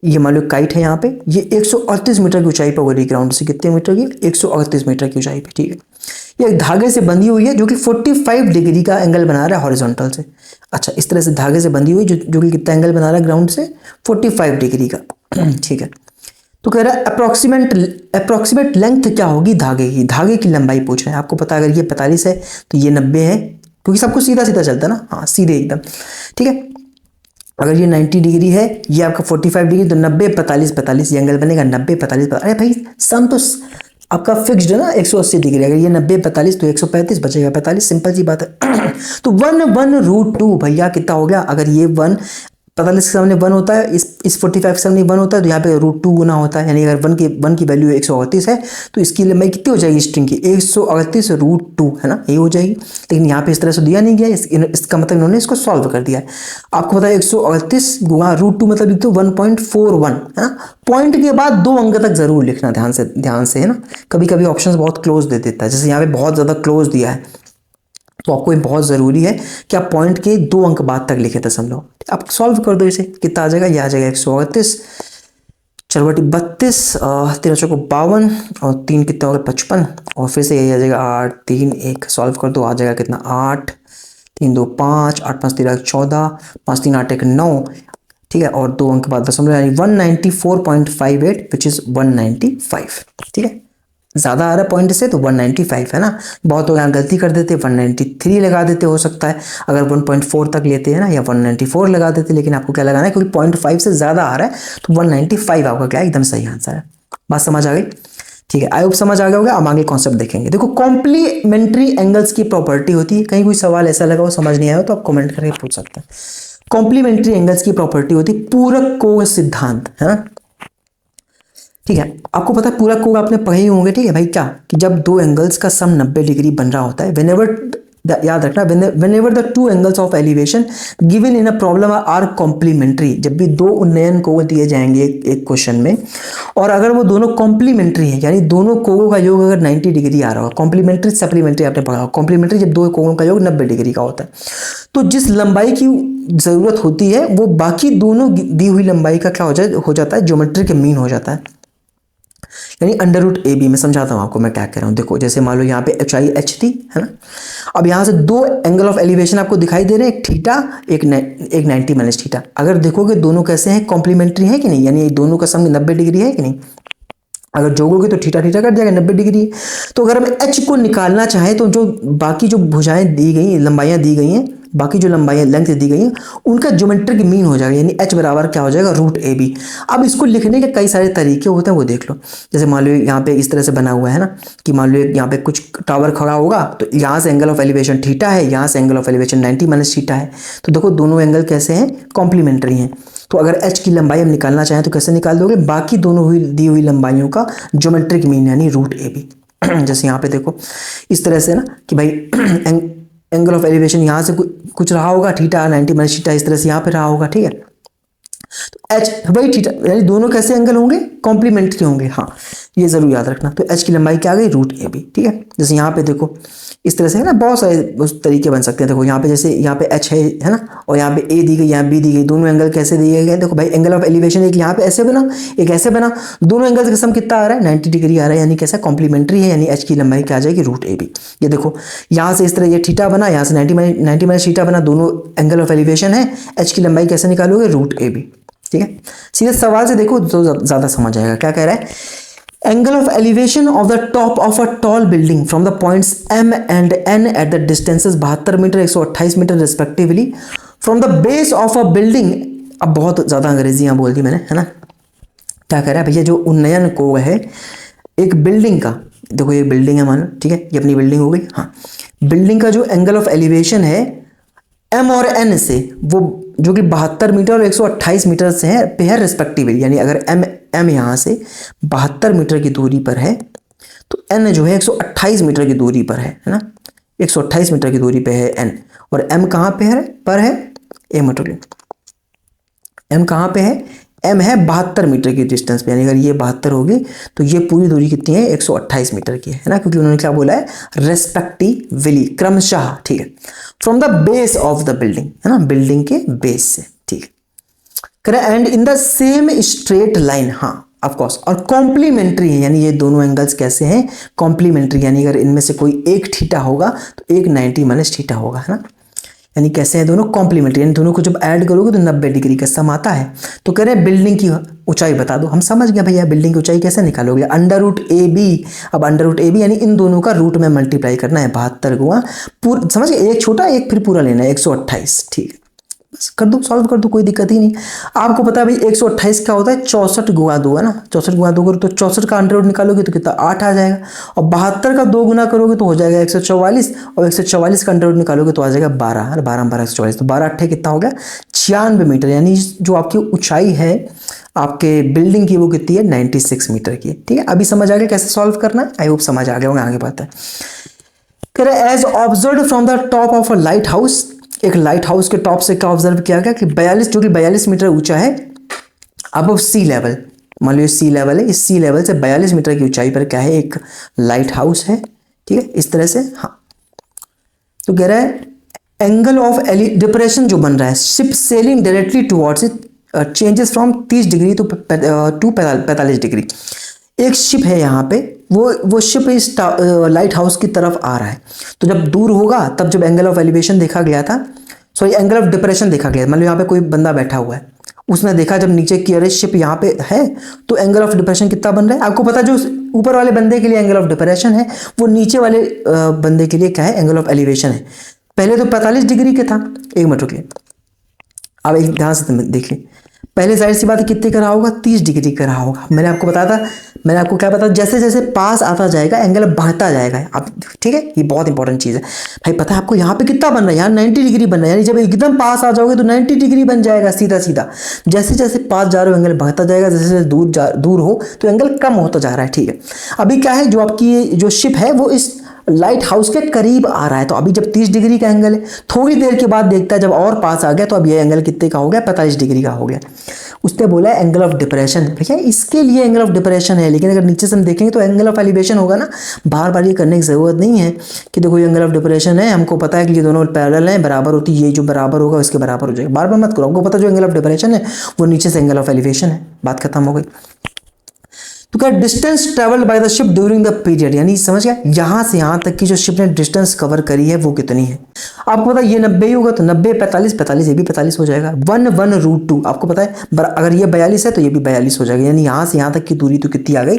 ये मान लो काइट है यहाँ पे, ये 138 मीटर की ऊंचाई पर उड़ रही ग्राउंड से, कितने मीटर की 138 मीटर की ऊंचाई पे, ठीक है। ये एक धागे से बंधी हुई है जो कि 45 डिग्री का एंगल बना रहा है हॉरिजॉन्टल से। अच्छा, इस तरह से धागे से बंधी हुई जो कि कितना एंगल बना रहा है ग्राउंड से 45 डिग्री का, ठीक है। तो कह रहा है अप्रोक्सीमेट लेंथ क्या होगी धागे की लंबाई पूछ रहे हैं। आपको पता है अगर ये 45 है तो ये 90 है, क्योंकि सब कुछ सीधा सीधा चलता है ना, हाँ सीधे एकदम, ठीक है। अगर ये 90 डिग्री है, ये आपका 45 डिग्री, तो 90-45-45 ये एंगल बनेगा 90-45। अरे भाई सम तो आपका फिक्स्ड है ना 180 डिग्री, अगर ये 90-45 तो 135 बचेगा 45, सिंपल सी बात है। तो 1/√2 भैया कितना हो गया, अगर ये 45 के सामने 1 होता है, इस 45 के सामने 1 होता है, तो यहाँ पे √2 गुना होता है, यानी अगर 1 की वैल्यू 138 है तो इसकी लंबाई कितनी हो जाएगी स्ट्रिंग की 138√2 है ना, ये हो जाएगी। लेकिन यहाँ पे इस तरह से दिया नहीं गया, इसका मतलब इन्होंने इसको सॉल्व कर दिया है। आपको पता है 138 गुना √2 मतलब तो 1.41 है ना। पॉइंट के बाद 2 अंक तक जरूर लिखना ध्यान से है ना, कभी कभी ऑप्शन बहुत क्लोज दे देता है, जैसे यहाँ पे बहुत ज़्यादा क्लोज दिया है, तो आपको ये बहुत ज़रूरी है कि आप पॉइंट के 2 अंक बाद तक लिखे दशमलव। आप सॉल्व कर दो इसे, कितना आ जाएगा, ये आ जाएगा 138 चरबटी 32 13 चौको 52 और 3 कितना होगा 55, और फिर से यही आ जाएगा 8 3 1, सॉल्व कर दो आ जाएगा कितना 8 3 2 5 8 5 13 14 5 3 8 1 9, ठीक है, और 2 अंक बाद दशमलव, यानी 194.58 विच इज़ 195, ठीक है। ज़्यादा आ रहा है पॉइंट से तो 195 है ना, बहुत लोग यहाँ गलती कर देते 193 लगा देते, हो सकता है अगर 1.4 तक लेते हैं ना, या 194 लगा देते, लेकिन आपको क्या लगाना है क्योंकि 0.5 से ज़्यादा आ रहा है तो 195 आपका क्या एकदम सही आंसर है। बात समझ आ गई। ठीक है, आई होप समझ आ गया होगा। अब आगे कॉन्सेप्ट देखेंगे। देखो कॉम्प्लीमेंट्री एंगल्स की प्रॉपर्टी होती है, कहीं कोई सवाल ऐसा लगा हो समझ नहीं आया तो आप कमेंट करके पूछ सकते हैं। कॉम्प्लीमेंट्री एंगल्स की प्रॉपर्टी होती है पूरक कोण सिद्धांत, है ना। ठीक है, आपको पता है पूरक कोण आपने पढ़े ही होंगे। ठीक है भाई, क्या कि जब दो एंगल्स का सम 90 डिग्री बन रहा होता है, व्हेनेवर, याद रखना, whenever the two angles of elevation given in a problem are complementary, जब भी दो उन्नयन कोण दिए जाएंगे एक क्वेश्चन में और अगर वो दोनों कॉम्प्लीमेंट्री हैं, यानी दोनों कोणों का योग अगर 90 डिग्री आ रहा हो, कॉम्प्लीमेंट्री सप्लीमेंट्री आपने पढ़ा, कॉम्प्लीमेंट्री जब दो कोणों का योग 90 डिग्री का होता है, तो जिस लंबाई की जरूरत होती है वो बाकी दोनों दी हुई लंबाई का क्या हो जाता है, ज्योमेट्री के मीन हो जाता है, यानी अंडर रूट ए बी। मैं समझाता हूँ आपको मैं क्या कह रहा हूँ। देखो जैसे मान लो यहाँ पे ऊंचाई एच थी, है ना। अब यहाँ से दो एंगल ऑफ एलिवेशन आपको दिखाई दे रहे हैं, एक थीटा एक 90 माइनस थीटा। अगर देखोगे दोनों कैसे हैं, कॉम्प्लीमेंट्री है कि नहीं, यानी दोनों का सम 90 डिग्री है कि नहीं। अगर जोड़ोगे तो थीटा थीटा कट जाएगा, 90 डिग्री। तो अगर हम एच को निकालना चाहें तो जो बाकी जो भुजाएं दी गई, लंबाइयां दी गई हैं, बाकी जो लंबाइयां लेंथ दी गई हैं, उनका ज्योमेट्रिक मीन हो जाएगा, यानी एच बराबर क्या हो जाएगा, रूट ए बी। अब इसको लिखने के कई सारे तरीके होते हैं, वो देख लो। जैसे मान लो यहाँ पे इस तरह से बना हुआ है ना, कि मान लो यहाँ पे कुछ टावर खड़ा होगा, तो यहाँ से एंगल ऑफ एलिवेशन थीटा है, यहाँ से angle of elevation 90 minus theta है। तो देखो दोनों एंगल कैसे हैं, कॉम्प्लीमेंट्री हैं। तो अगर एच की लंबाई हम निकालना चाहें तो कैसे निकाल दोगे, बाकी दोनों दी हुई लंबाइयों का ज्योमेट्रिक मीन यानी रूट ए बी। जैसे यहाँ पे देखो इस तरह से ना कि भाई एंगल ऑफ एलिवेशन यहाँ से कुछ रहा होगा, थीटा 90 माइनस थीटा इस तरह से यहाँ पे रहा होगा। ठीक है, तो एच भाई थीटा, यानी दोनों कैसे एंगल होंगे, कॉम्प्लीमेंट्री होंगे। हाँ, ये जरूर याद रखना। तो एच की लंबाई क्या आ गई, रूट ए बी। ठीक है, जैसे यहाँ पे देखो इस तरह से है ना, बहुत सारे उस तरीके बन सकते हैं। देखो यहाँ पे जैसे यहाँ पे एच है ना, और यहाँ पे ए दी गई, यहाँ बी दी गई, दोनों एंगल कैसे दिए गए। देखो भाई एंगल ऑफ एलिवेशन एक यहाँ पे ऐसे बना, एक ऐसे बना, दोनों एंगल का सम कितना आ रहा है, 90 डिग्री आ रहा है, यानी कैसा कॉम्प्लीमेंट्री है, यानी एच की लंबाई क्या आ जाएगी, रूट ए बी। ये देखो यहाँ से इस तरह ये थीटा बना, यहाँ से 90 माइनस थीटा बना, दोनों एंगल ऑफ एलिवेशन है, एच की लंबाई कैसे निकालोगे, रूट ए बी। ठीक है, सीधे सवाल से देखो तो ज्यादा समझ आएगा। क्या कह रहा है, angle of elevation of the top of a tall building from the points M and N at the distances 72 metre 128 metre respectively from the base of a building. अब बहुत ज्यादा अंग्रेजी यहाँ बोल दी मैंने, है ना। क्या कह रहा है भैया, जो उन्नयन कोण है एक बिल्डिंग का, देखो ये बिल्डिंग है मानो, ठीक है, ये अपनी बिल्डिंग हो गई। हाँ, बिल्डिंग का जो एंगल ऑफ एलिवेशन है एम और एन से, वो जो कि 72 मीटर और 128 मीटर से है पे है रिस्पेक्टिवली, यानी अगर एम यहाँ से 72 मीटर की दूरी पर है तो एन जो है 128 मीटर की दूरी पर है ना, 128 मीटर की दूरी पे है एन, और एम कहाँ पे है, पर है एम कहाँ पे है, एम है 72 मीटर की डिस्टेंस पे, यानी अगर ये 72 होगी तो ये पूरी दूरी कितनी है, 128 मीटर की है ना, क्योंकि उन्होंने क्या बोला है, रेस्पेक्टिवली, क्रमशः। ठीक है, from the base of the building, है ना, बिल्डिंग के बेस से। ठीक है, and in the same straight line. हाँ ऑफ कोर्स, और कॉम्प्लीमेंट्री है, यानी ये दोनों एंगल्स कैसे हैं, कॉम्प्लीमेंट्री, यानी अगर इनमें से कोई एक थीटा होगा तो एक 90 माइनस थीटा होगा, है ना। यानी कैसे हैं दोनों, कॉम्प्लीमेंट्री, यानी दोनों को जब ऐड करोगे तो 90 डिग्री का सम आता है। तो कह रहे हैं बिल्डिंग की ऊंचाई बता दो। हम समझ गए भैया, बिल्डिंग की ऊंचाई कैसे निकालोगे, अंडर रूट ए बी। अब अंडर रूट ए बी यानी इन दोनों का रूट में मल्टीप्लाई करना है, 72 गुणा पूरा, समझ गए, एक छोटा एक फिर पूरा लेना है, 128। ठीक है, बस कर दो, सॉल्व कर दो, कोई दिक्कत ही नहीं। आपको पता है भाई 128 क्या होता है, 64 गुणा 2 है ना, 64 गुणा 2 करो तो 64 का अंडर रूट निकालोगे तो कितना 8 आ जाएगा, और 72 का 2 गुना करोगे तो हो जाएगा 144, और 144 का अंडर रूट निकालोगे तो आ जाएगा 12, और 12 12 144, तो 12 8 कितना हो गया, 96 मीटर। यानी जो आपकी ऊंचाई है आपके बिल्डिंग की वो कितनी है, 96 मीटर की। ठीक है, अभी समझ आ गया कैसे सॉल्व करना है, आई होप समझ आ गया होगा। आगे बात है, कह रहे as observe from the top of a lighthouse, एक लाइट हाउस के टॉप से क्या ऑब्जर्व किया गया कि 42 मीटर ऊंचा है अब सी लेवल। मान लो सी लेवल है, इस सी लेवल से 42 मीटर की ऊंचाई पर क्या है, एक लाइट हाउस है। ठीक है, इस तरह से। हाँ, तो कह रहा है एंगल ऑफ डिप्रेशन जो बन रहा है, ship sailing directly towards it changes from 30 degree to 45 degree. एक शिप है यहाँ पे, वो शिप इस लाइट हाउस की तरफ आ रहा है, तो जब दूर होगा तब जब एंगल ऑफ एलिवेशन देखा गया था, सॉरी एंगल ऑफ डिप्रेशन देखा गया, मतलब यहाँ पे कोई बंदा बैठा हुआ है, उसने देखा जब नीचे की अरे शिप यहाँ पे है तो एंगल ऑफ डिप्रेशन कितना बन रहा है। आपको पता जो ऊपर वाले बंदे के लिए एंगल ऑफ डिप्रेशन है, वो नीचे वाले बंदे के लिए क्या है, एंगल ऑफ एलिवेशन है। पहले तो 45 डिग्री के था, एक मिनट रुकिए, अब एक ध्यान से देख लें, पहले जाहिर सी बात है कितने का रहा होगा, 30 डिग्री का रहा होगा। मैंने आपको बताया था, मैंने आपको क्या बताया, जैसे जैसे पास आता जाएगा एंगल बढ़ता जाएगा। अब ठीक है, ये बहुत इंपॉर्टेंट चीज़ है भाई। पता है आपको यहाँ पे कितना बन रहा है, यहाँ 90 डिग्री बन रहा है, यानी जब एकदम पास आ जाओगे तो 90 डिग्री बन जाएगा सीधा सीधा। जैसे जैसे पास जा रहे हो एंगल बढ़ता जाएगा, जैसे जैसे दूर हो तो एंगल कम होता जा रहा है। ठीक है, अभी क्या है, जो आपकी जो शिप है वो इस लाइट हाउस के करीब आ रहा है। तो अभी जब 30 डिग्री का एंगल है, थोड़ी देर के बाद देखता है जब और पास आ गया तो अब ये एंगल कितने का हो गया, 45 डिग्री का हो गया। उसने बोला है एंगल ऑफ डिप्रेशन। भैया इसके लिए एंगल ऑफ डिप्रेशन है, लेकिन अगर नीचे से हम देखेंगे तो एंगल ऑफ एलिवेशन होगा ना। बार बार ये करने की जरूरत नहीं है कि देखो ये एंगल ऑफ डिप्रेशन है, हमको पता है कि ये दोनों पैरेलल हैं, बराबर होती है, ये जो बराबर होगा उसके बराबर हो जाएगा। बार बार मत करो, आपको पता जो एंगल ऑफ डिप्रेशन है वो नीचे से एंगल ऑफ एलिवेशन है, बात खत्म हो गई। तो क्या distance travelled by the ship during the period, यानी समझ गया, यहां से यहां तक की जो शिप ने डिस्टेंस कवर करी है वो कितनी है। आपको पता है ये 90 ही होगा तो 90 45 45 ये भी 45 हो जाएगा। 1/√2 आपको पता है, अगर ये 42 है तो ये भी 42 हो जाएगा, यानी यहां से यहां तक की दूरी तो कितनी आ गई,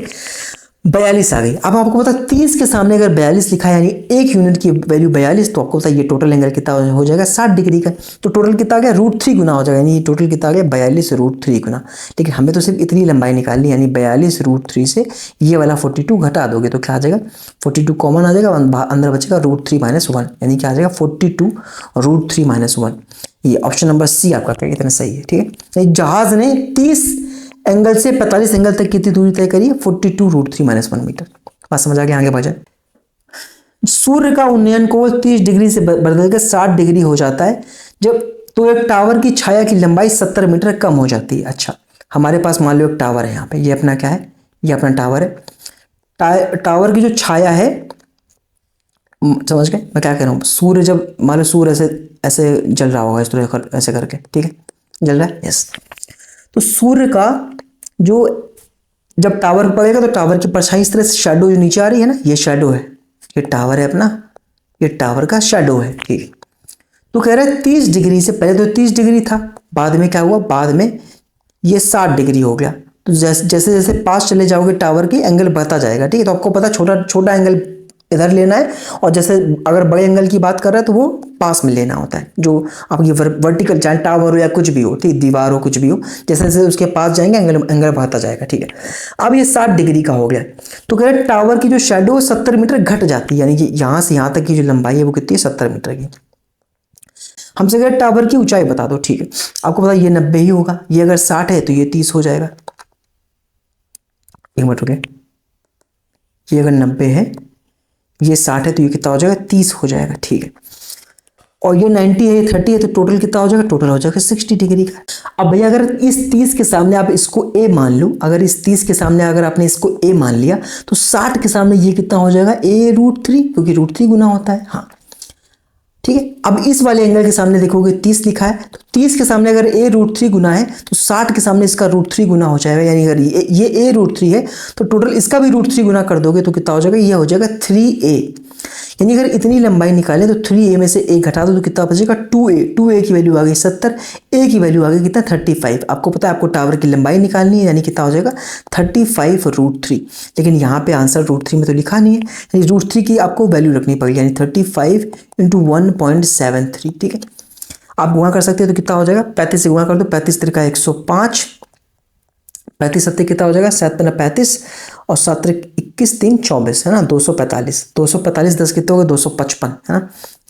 42 आ गई। अब आपको पता है 30 के सामने अगर 42 लिखा है यानी एक यूनिट की वैल्यू 42, तो आपको पता है ये टोटल एंगल कितना हो जाएगा, 60 डिग्री का। तो टोटल कितना आ गया, √3 गुना हो जाएगा, यानी ये टोटल कितना आ गया, 42 √3 गुना। लेकिन हमें तो सिर्फ इतनी लंबाई निकालनी, यानी 42 √3 से ये वाला 42 घटा दोगे तो क्या आ जाएगा, 42 कॉमन आ जाएगा, अंदर बचेगा √3 - 1, यानी क्या आ जाएगा 42 √3 - 1। ये ऑप्शन नंबर सी आपका क्या कितना सही है। ठीक है, जहाज ने 30 एंगल से 45 एंगल तक कितनी दूरी तय करी है, 42 √3 - 1 मीटर। बात समझ आ गया, आगे बढ़। सूर्य का उन्नयन कोण 30 डिग्री से बदलकर 60 डिग्री हो जाता है जब तो एक टावर की छाया की लंबाई 70 मीटर कम हो जाती है। अच्छा, हमारे पास मान लो एक टावर है, यहाँ पे ये अपना क्या है, ये अपना टावर है। टावर की जो छाया है, समझ गए मैं क्या कह रहा हूँ, सूर्य जब मान लो सूर्य ऐसे ऐसे जल रहा होगा इस तरह ऐसे करके, ठीक है, जल रहा है, यस। तो सूर्य का जो जब टावर पड़ेगा तो टावर की परछाई इस तरह से शैडो जो नीचे आ रही है ना, ये शैडो है, ये टावर है अपना, ये टावर का शैडो है। ठीक है, तो कह रहा है 30 डिग्री से पहले तो 30 डिग्री था, बाद में क्या हुआ, बाद में ये 60 डिग्री हो गया। तो जैसे जैसे जैसे पास चले जाओगे टावर की एंगल बढ़ता जाएगा। ठीक है, तो आपको पता छोटा छोटा एंगल इधर लेना है, और जैसे अगर बड़े एंगल की बात कर रहे हैं तो वो पास में लेना होता है, जो आपकी वर्टिकल चाहे टावर हो या कुछ भी हो, ठीक, दीवार हो, कुछ भी हो, जैसे जैसे उसके पास जाएंगे एंगल बढ़ता जाएगा। ठीक है, अब ये 60 डिग्री का हो गया, तो कह रहे टावर की जो शेडो 70 मीटर घट जाती है, यानी कि यहां से यहां तक की जो लंबाई है वो कितनी है, 70 मीटर की। हमसे कह टावर की ऊंचाई बता दो। ठीक है, आपको पता ये 90 ही होगा, ये अगर 60 है तो ये 30 हो जाएगा। एक मिनट रुके, ये अगर 90 है, ये 60 है तो ये कितना हो जाएगा, 30 हो जाएगा। ठीक है, और ये 90 है, ये 30 है, तो टोटल कितना हो जाएगा, टोटल हो जाएगा 60 डिग्री का। अब भैया अगर इस 30 के सामने आप इसको a मान लो, अगर इस 30 के सामने अगर आपने इसको a मान लिया तो 60 के सामने ये कितना हो जाएगा, a√3, क्योंकि √3 गुना होता है। हाँ ठीक है, अब इस वाले एंगल के सामने देखोगे 30 लिखा है, तो 30 के सामने अगर a√3 गुना है तो 60 के सामने इसका √3 गुना हो जाएगा, यानी अगर ये a√3 है तो टोटल इसका भी √3 गुना कर दोगे तो कितना हो जाएगा, ये हो जाएगा 3a। यानी अगर इतनी लंबाई निकालें तो 3a में से a घटा दो तो कितना बचेगा, 2a की वैल्यू आ गई 70, a की वैल्यू आ गई कितना, 35। आपको पता है आपको टावर की लंबाई निकालनी है, यानी कितना हो जाएगा 35 √3, लेकिन यहाँ पे आंसर √3 में तो लिखा नहीं है, यानी √3 की आपको वैल्यू रखनी पड़ेगी, यानी 35 × 1.73। ठीक है, आप गुणा कर सकते हो तो कितना हो जाएगा, 35 से गुणा कर दो, 35 × 105, 35 7 कितना हो जाएगा, 7 × 35 और 7 × 21 3 24 है ना, 245 245 10 कितने हो गए, 255 है ना,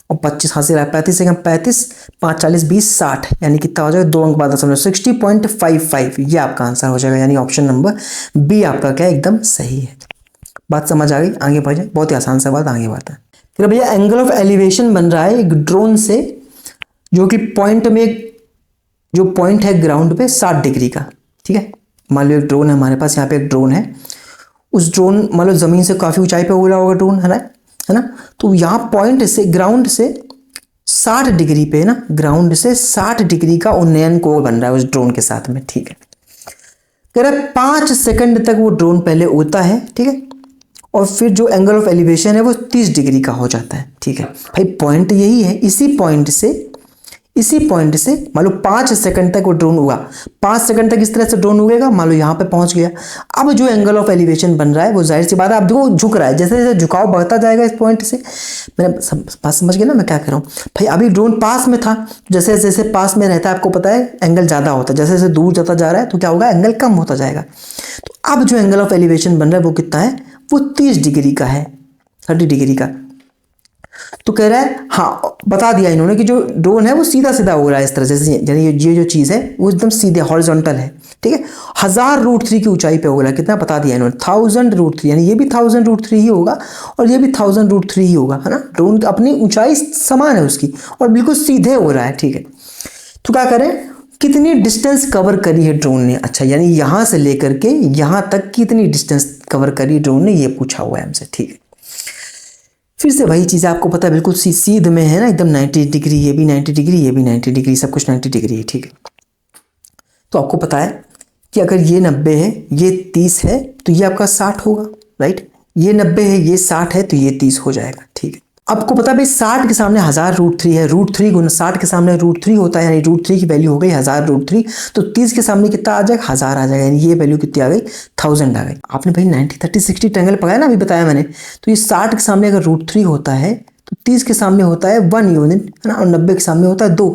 और 25 हासिल है, 35 से 35 5 40 20 60, यानी कितना हो जाएगा, 2 अंक बाद 60.55, ये आपका आंसर हो जाएगा, यानी ऑप्शन नंबर बी आपका क्या एकदम सही है। बात समझ आ गई, आगे बढ़ जाए, बहुत ही आसान सा बात, आगे बढ़ता है। फिर भैया एंगल ऑफ एलिवेशन बन रहा है एक ड्रोन से, जो कि पॉइंट में जो पॉइंट है ग्राउंड पे 60 डिग्री का। ठीक है, मान लो एक ड्रोन है हमारे पास, यहाँ पे एक ड्रोन है, उस ड्रोन मान लो जमीन से काफी ऊंचाई पे उड़ा होगा ड्रोन, है ना, तो यहाँ पॉइंट से ग्राउंड से 60 डिग्री पे ना, ग्राउंड से 60 डिग्री का उन्नयन कोण बन रहा है उस ड्रोन के साथ में। ठीक है, कह रहा है 5 सेकंड तक वो ड्रोन पहले उड़ता है, ठीक है, और फिर जो एंगल ऑफ एलिवेशन है वो 30 डिग्री का हो जाता है। ठीक है भाई, पॉइंट यही है, इसी पॉइंट से इसी पॉइंट से मान लो 5 सेकंड तक वो ड्रोन उड़ा, 5 सेकंड तक इस तरह से ड्रोन उड़ेगा, मान लो यहाँ पे पहुंच गया। अब जो एंगल ऑफ एलिवेशन बन रहा है वो जाहिर सी बात है, आप देखो झुक रहा है, जैसे जैसे झुकाव बढ़ता जाएगा इस पॉइंट से, मैंने समझ गया ना मैं क्या कह रहा हूँ भाई। अभी ड्रोन पास में था, जैसे जैसे पास में रहता है आपको पता है एंगल ज़्यादा होता है, जैसे जैसे दूर जाता जा रहा है तो क्या होगा, एंगल कम होता जाएगा। तो अब जो एंगल ऑफ एलिवेशन बन रहा है वो कितना है, वो 30 डिग्री का है, 30 डिग्री का। तो कह रहा है हाँ, बता दिया इन्होंने कि जो ड्रोन है वो सीधा सीधा हो रहा है इस तरह से, यानी ये जो चीज़ है वो एकदम सीधे हॉरिजॉन्टल है, ठीक है। 1000√3 की ऊंचाई पे हो रहा है, कितना बता दिया इन्होंने, 1000√3, यानी ये भी 1000√3 ही होगा और ये भी 1000√3 ही होगा, है ना। ड्रोन की अपनी ऊंचाई समान है उसकी और बिल्कुल सीधे हो रहा है, ठीक है। तो क्या करें, कितनी डिस्टेंस कवर करी है ड्रोन ने, अच्छा यानी यहाँ से लेकर के यहाँ तक कितनी डिस्टेंस कवर करी ड्रोन ने, ये पूछा हुआ है हमसे, ठीक है। फिर से वही चीज़ आपको पता है, बिल्कुल सीध में है ना, एकदम 90 डिग्री, ये भी 90 डिग्री, ये भी 90 डिग्री, सब कुछ 90 डिग्री है, ठीक है। तो आपको पता है कि अगर ये 90 है, ये 30 है, तो ये आपका 60 होगा, राइट। ये 90 है, ये 60 है, तो ये 30 हो जाएगा, ठीक है। आपको पता है भाई 60 के सामने 1000√3 है, √3 गुना 60 के सामने √3 होता है, यानी √3 की वैल्यू हो गई 1000√3, तो 30 के सामने कितना आ जाएगा, 1000 आ जाएगा, यानी ये वैल्यू कितनी आ गई, 1000 आ गई। आपने भाई 90 30 60 ट्रायंगल पढ़ा है ना, अभी बताया मैंने। तो ये 60 के सामने अगर √3 होता है तो 30 के सामने होता है 1 यूनिट, है ना, और 90 के सामने होता है 2।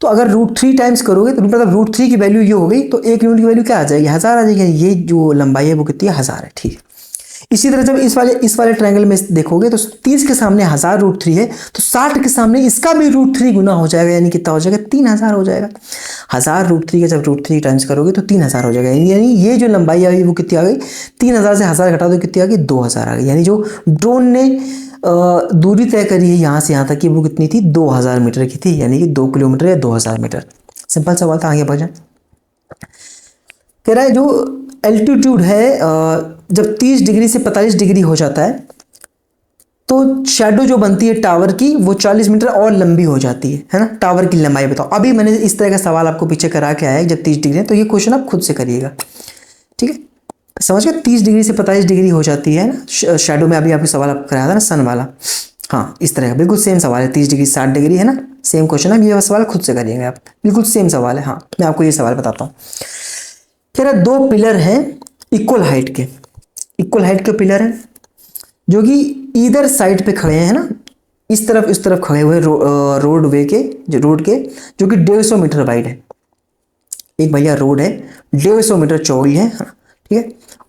तो अगर √3 टाइम्स करोगे तो मतलब √3 की वैल्यू ये हो गई, तो 1 यूनिट की वैल्यू क्या आ जाएगी, 1000 आ जाएगी, ये जो लंबाई है वो कितनी है, 1000 है, ठीक है। इसी तरह जब इस वाले ट्रायंगल में देखोगे तो 30 के सामने 1000√3 है, तो 60 के सामने इसका भी √3 गुना हो जाएगा, यानी कितना हो जाएगा, 3000 हो जाएगा। 1000√3 का जब √3 टाइम्स करोगे तो 3000 हो जाएगा, यानी ये जो लंबाई आई वो कितनी आ गई, 3000 से 1000 घटा दो कितनी आ गई, 2000 आ गई। यानी जो ड्रोन ने दूरी तय करी है यहाँ से यहाँ तक की वो कितनी थी, 2000 मीटर की थी, यानी कि 2 किलोमीटर या 2000 मीटर। सिंपल सवाल था, आगे बढ़ कह रहा है जो एल्टीट्यूड है जब 30 डिग्री से 45 डिग्री हो जाता है तो शैडो जो बनती है टावर की वो 40 मीटर और लंबी हो जाती है ना। टावर की लंबाई बताओ। अभी मैंने इस तरह का सवाल आपको पीछे करा के आया है, जब 30 डिग्री है तो ये क्वेश्चन आप खुद से करिएगा, ठीक है। समझ गए, 30 डिग्री से 45 डिग्री हो जाती है ना शैडो में। अभी आपको सवाल आपको कराया था ना सन वाला, हाँ इस तरह का बिल्कुल सेम सवाल है। 30 डिग्री 60 डिग्री है ना, सेम क्वेश्चन है। ये सवाल खुद से करिएगा आप, बिल्कुल सेम सवाल है। हाँ मैं आपको ये सवाल बताता हूँ। कह रहा 2 पिलर हैं इक्वल हाइट के पिलर हैं जो कि इधर साइड पे खड़े हैं ना, इस तरफ खड़े हुए रोड के जो कि 150 मीटर वाइड है। एक भैया रोड है 150 मीटर चौड़ी है, ठीक है।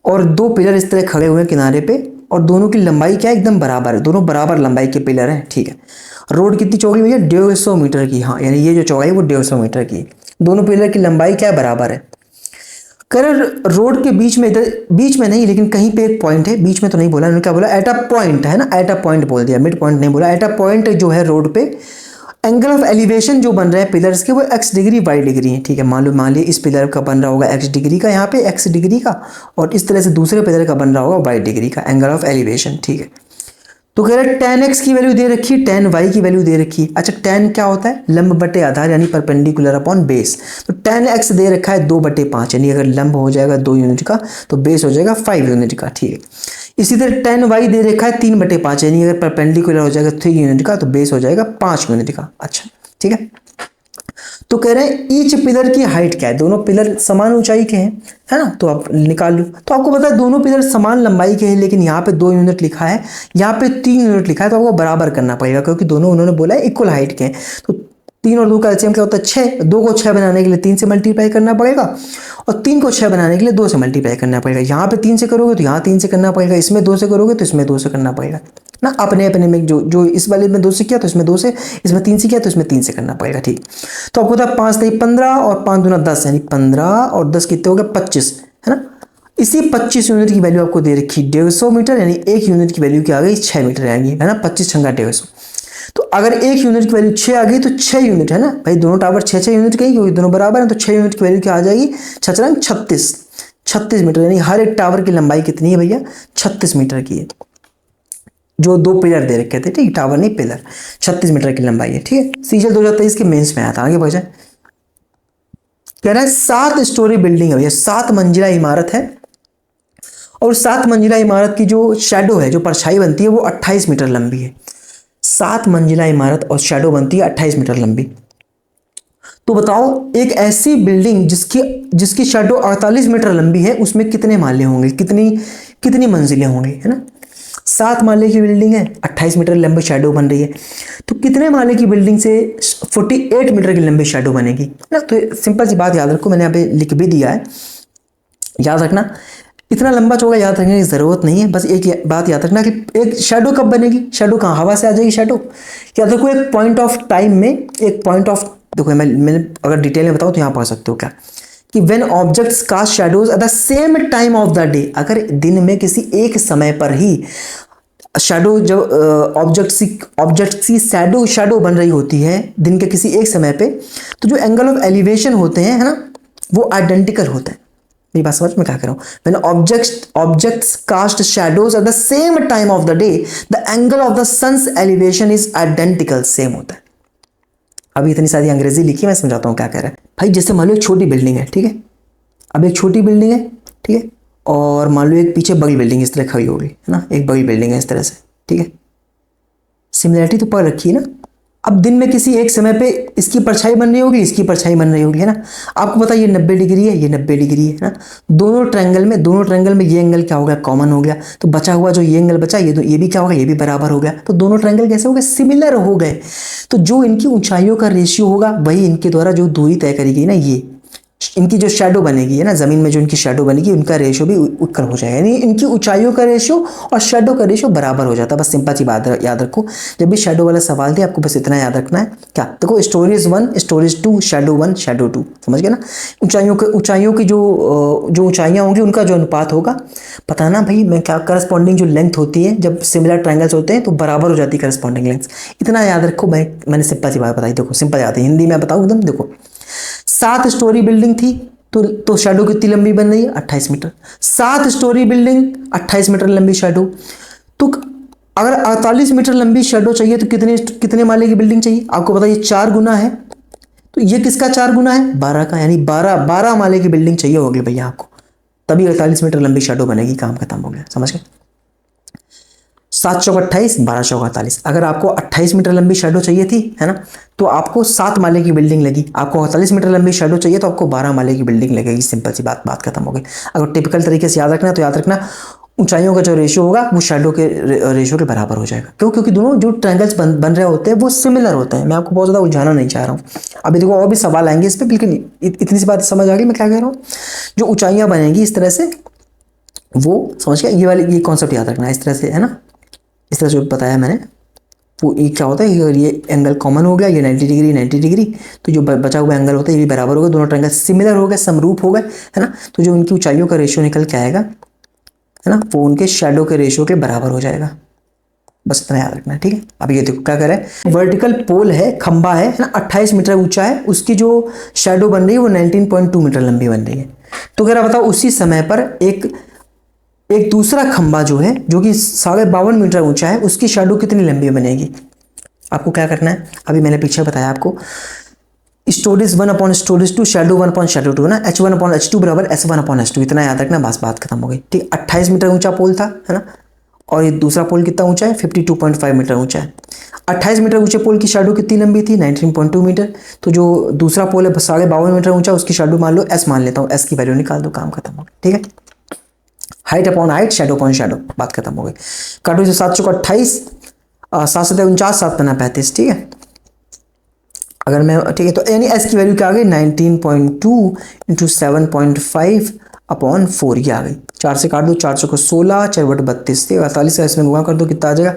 और 2 पिलर इस तरह खड़े हुए हैं किनारे पे और दोनों की लंबाई क्या है, एकदम बराबर है, दोनों बराबर लंबाई के पिलर हैं, ठीक है। रोड कितनी चौड़ी भैया, 150 मीटर की, हाँ यानी ये जो चौड़ाई है वो 150 मीटर की। दोनों पिलर की लंबाई क्या है, बराबर है। कर रोड के बीच में, इधर बीच में नहीं लेकिन कहीं पे एक पॉइंट है, बीच में तो नहीं बोला, उन्होंने क्या बोला, एट अ पॉइंट है ना, एट अ पॉइंट बोल दिया, मिड पॉइंट नहीं बोला। एट अ पॉइंट जो है रोड पे एंगल ऑफ एलिवेशन जो बन रहा है पिलर्स के वो x डिग्री y डिग्री है, ठीक है। मान लीजिए इस पिलर का बन रहा होगा x डिग्री का, यहाँ पे x डिग्री का, और इस तरह से दूसरे पिलर का बन रहा होगा y डिग्री का एंगल ऑफ एलिवेशन, ठीक है। तो कह रहा है tan x की वैल्यू दे रखी है, tan y की वैल्यू दे रखी है। अच्छा tan क्या होता है, लंब बटे आधार यानी परपेंडिकुलर अपॉन बेस। तो tan x दे रखा है 2/5, यानी अगर लंब हो जाएगा 2 यूनिट का तो बेस हो जाएगा 5 यूनिट का, ठीक है। इसी तरह tan y दे रखा है 3/5, यानी अगर परपेंडिकुलर हो जाएगा 3 यूनिट का तो बेस हो जाएगा 5 यूनिट का। अच्छा ठीक है। तो कह रहे हैं ईच पिलर की हाइट क्या है, दोनों पिलर समान ऊंचाई के हैं, है ना, तो आप निकाल लो। तो आपको पता है दोनों पिलर समान लंबाई के हैं, लेकिन यहाँ पे 2 यूनिट लिखा है, यहाँ पे 3 यूनिट लिखा है, तो आपको बराबर करना पड़ेगा क्योंकि दोनों उन्होंने बोला है इक्वल हाइट के हैं। तो 3 और 2 का एलसीएम क्या होता है 6, 2 को 6 बनाने के लिए 3 से मल्टीप्लाई करना पड़ेगा और 3 को 6 बनाने के लिए 2 से मल्टीप्लाई करना पड़ेगा। यहाँ पे 3 से करोगे तो यहाँ 3 से करना पड़ेगा, इसमें 2 से करोगे तो इसमें 2 से करना पड़ेगा ना। अपने अपने में जो इस वाले में 2 से किया तो इसमें 2 से, इसमें 3 से किया तो इसमें 3 से करना पड़ेगा, ठीक। तो आपको पता है 5 नहीं 15 और 5 दूना 10, यानी 15 और 10 कितने हो गए 25, है ना। इसी 25 यूनिट की वैल्यू आपको दे रखी 150 मीटर, यानी 1 यूनिट की वैल्यू क्या आ गई 6 मीटर आएगी, है ना। 25 छंगा 150, तो अगर 1 यूनिट की वैल्यू 6 आ गई तो 6 यूनिट है ना भाई, दोनों टावर 6 यूनिट के ही क्योंकि दोनों बराबर हैं, तो 6 यूनिट की वैल्यू क्या आ जाएगी 36 मीटर, यानी हर एक टावर की लंबाई कितनी है भैया 36 मीटर की है। जो 2 पिलर दे रखे थे, ठीक, टावर नहीं पिलर, 36 मीटर की लंबाई है, ठीक है। सीजल 2023 के मेंस में आया था। आगे बढ़ जाए, कह रहा है 7 स्टोरी बिल्डिंग है भैया, 7 मंजिला इमारत है और 7 मंजिला इमारत की जो शैडो है, जो परछाई बनती है वो 28 मीटर लंबी है। 7 मंजिला इमारत और शैडो बनती है 28 मीटर लंबी। तो बताओ एक ऐसी बिल्डिंग जिसकी शैडो 48 मीटर लंबी है, उसमें कितने माले होंगे, कितनी कितनी मंजिलें होंगी, है ना। 7 माले की बिल्डिंग है, 28 मीटर लंबी शैडो बन रही है, तो कितने माले की बिल्डिंग से 48 मीटर की लंबी शैडो बनेगी ना। तो सिंपल सी बात याद रखो, मैंने यहाँ पे लिख भी दिया है, याद रखना। इतना लंबा चौड़ा याद रखने की जरूरत नहीं है, बस एक बात याद रखना कि एक शैडो कब बनेगी, शैडो कहाँ, हवा से आ जाएगी शैडो। क्या देखो एक पॉइंट ऑफ टाइम में, एक पॉइंट ऑफ, देखो मैंने अगर डिटेल में बताऊँ तो यहाँ पढ़ सकते हो क्या, कि when objects cast shadows at the same time of the day, अगर दिन में किसी एक समय पर ही शैडो, जब ऑब्जेक्ट की शैडो बन रही होती है दिन के किसी एक समय पे, तो जो एंगल ऑफ एलिवेशन होते हैं, है ना, वो आइडेंटिकल होते हैं। मेरी बात समझ में क्या कर रहा हूँ, when objects cast shadows at the same time of the day, the angle of the sun's elevation is identical, same होता है। अभी इतनी सारी अंग्रेजी लिखी, मैं समझाता हूँ क्या कह रहा है भाई। जैसे मान लो एक छोटी बिल्डिंग है, ठीक है, अब एक छोटी बिल्डिंग है, ठीक है, और मान लो एक पीछे बड़ी बिल्डिंग इस तरह खड़ी होगी, है ना, एक बड़ी बिल्डिंग है इस तरह से, ठीक है, सिमिलरिटी तो पढ़ रखी है ना। अब दिन में किसी एक समय पे इसकी परछाई बन रही होगी, इसकी परछाई बन रही होगी, है ना। आपको पता है ये 90 डिग्री है, ये 90 डिग्री है ना। दोनों ट्रायंगल में ये एंगल क्या हो गया, कॉमन हो गया, तो बचा हुआ जो ये एंगल बचा, ये भी क्या होगा, ये भी बराबर हो गया। तो दोनों ट्रायंगल कैसे हो गए, सिमिलर हो गए। तो जो इनकी ऊंचाइयों का रेशियो होगा, वही इनके द्वारा जो दूरी तय करेगी ना, ये इनकी जो शैडो बनेगी, है ना, जमीन में जो इनकी शैडो बनेगी, उनका रेशियो भी उक्कर हो जाएगा, यानी इनकी ऊंचाइयों का रेशियो और शैडो का रेशियो बराबर हो जाता है। बस सिंपल सी बात याद रखो, जब भी शैडो वाला सवाल दे आपको बस इतना याद रखना है, क्या देखो, स्टोरेज 1 स्टोरेज 2 शैडो 1 शैडो 2, समझ गए ना। ऊंचाइयों की जो ऊंचाइयां होंगी उनका जो अनुपात होगा, पता ना भाई, मैं क्या, करस्पॉन्डिंग जो लेंथ होती है जब सिमिलर ट्रायंगल्स होते हैं तो बराबर हो जाती है करस्पॉन्डिंग लेंथ, इतना याद रखो। मैंने सिंपल सी बात बताई, देखो सिंपल याद है, हिंदी में बताऊँ एकदम। देखो 7 स्टोरी बिल्डिंग थी, तो शैडो कितनी लंबी बन रही है, 28 मीटर। 7 स्टोरी बिल्डिंग, 28 मीटर लंबी शैडो। तो अगर 48 मीटर लंबी शैडो चाहिए तो कितने माले की बिल्डिंग चाहिए, आपको पता है ये 4 गुना है, तो ये किसका 4 गुना है, 12 का, यानी 12 माले की बिल्डिंग चाहिए होगी भैया आपको, तभी 48 मीटर लंबी शैडो बनेगी। काम खत्म हो गया, समझ गए। 7 चौक 28, 12 चौक 48। अगर आपको 28 मीटर लंबी शैडो चाहिए थी, है ना, तो आपको 7 माले की बिल्डिंग लगी। आपको 48 मीटर लंबी शैडो चाहिए तो आपको 12 माले की बिल्डिंग लगेगी। सिंपल सी बात खत्म हो गई। अगर टिपिकल तरीके से याद रखना है तो याद रखना ऊंचाइयों का जो रेशियो होगा वो शैडो के रेशियो के बराबर हो जाएगा। क्यों, क्योंकि दोनों जो ट्रायंगल्स बन रहे होते हैं वो सिमिलर होते हैं। मैं आपको बहुत ज़्यादा उलझाना नहीं चाह रहा हूँ। अभी देखो और भी सवाल आएंगे इस पर, लेकिन इतनी सी बात समझ आ गई मैं क्या कह रहा हूँ। जो ऊंचाइयाँ बनेंगी इस तरह से, वो समझ गया, ये कॉन्सेप्ट याद रखना है इस तरह से, है ना। इस तरह से बताया मैंने। वो ये क्या होता है, ये एंगल कॉमन हो गया, ये 90 डिग्री, तो जो बचा हुआ एंगल होता है ये भी बराबर हो गया, दोनों ट्रायंगल सिमिलर हो गए, समरूप हो गए, है ना। तो जो उनकी ऊंचाइयों का रेशियो निकल के आएगा, है ना, वो उनके शैडो के रेशियो के बराबर हो जाएगा। बस इतना याद रखना है, ठीक है। अब ये देखो क्या कर रहा है, वर्टिकल पोल है, खंबा है ना, 28 मीटर ऊंचा है, उसकी जो शैडो बन रही है वो 19.2 मीटर लंबी बन रही है। तो कह रहा बताओ उसी समय पर एक दूसरा खंबा जो है, जो कि 52.5 मीटर ऊंचा है, उसकी शैडो कितनी लंबी बनेगी। आपको क्या करना है, अभी मैंने पीछे बताया आपको, स्टोरेज 1/स्टोरेज 2 शैडो 1/शैडो 2 ना, H1/H2 बराबर S1/S2, इतना याद रखना, बस बात खत्म हो गई, ठीक। 28 मीटर ऊंचा पोल था, है ना, और ये दूसरा पोल कितना ऊंचा है, 52.5 मीटर ऊंचा है। 28 मीटर ऊंचे पोल की शैडो कितनी लंबी थी, 19.2 मीटर। तो जो दूसरा पोल है 52.5 मीटर ऊंचा, उसकी शैडो मान लो S मान लेता हूँ, S की वैल्यू निकाल दो, काम खत्म हो गया, ठीक है। Height upon height, shadow upon shadow, बात खत्म हो गई। काटो से 7 चौक 28, 7 7 49, 7 5 35, ठीक है। अगर मैं, ठीक है, तो यानी एस की वैल्यू क्या आ गई, 19.2 इंटू 7.5 अपॉन 4, ये आ गई। 4 से काट दो, 4 चौक 16, 4 बटे 32, 48 से इसमें गुणा कर दो, कितना आ जाएगा,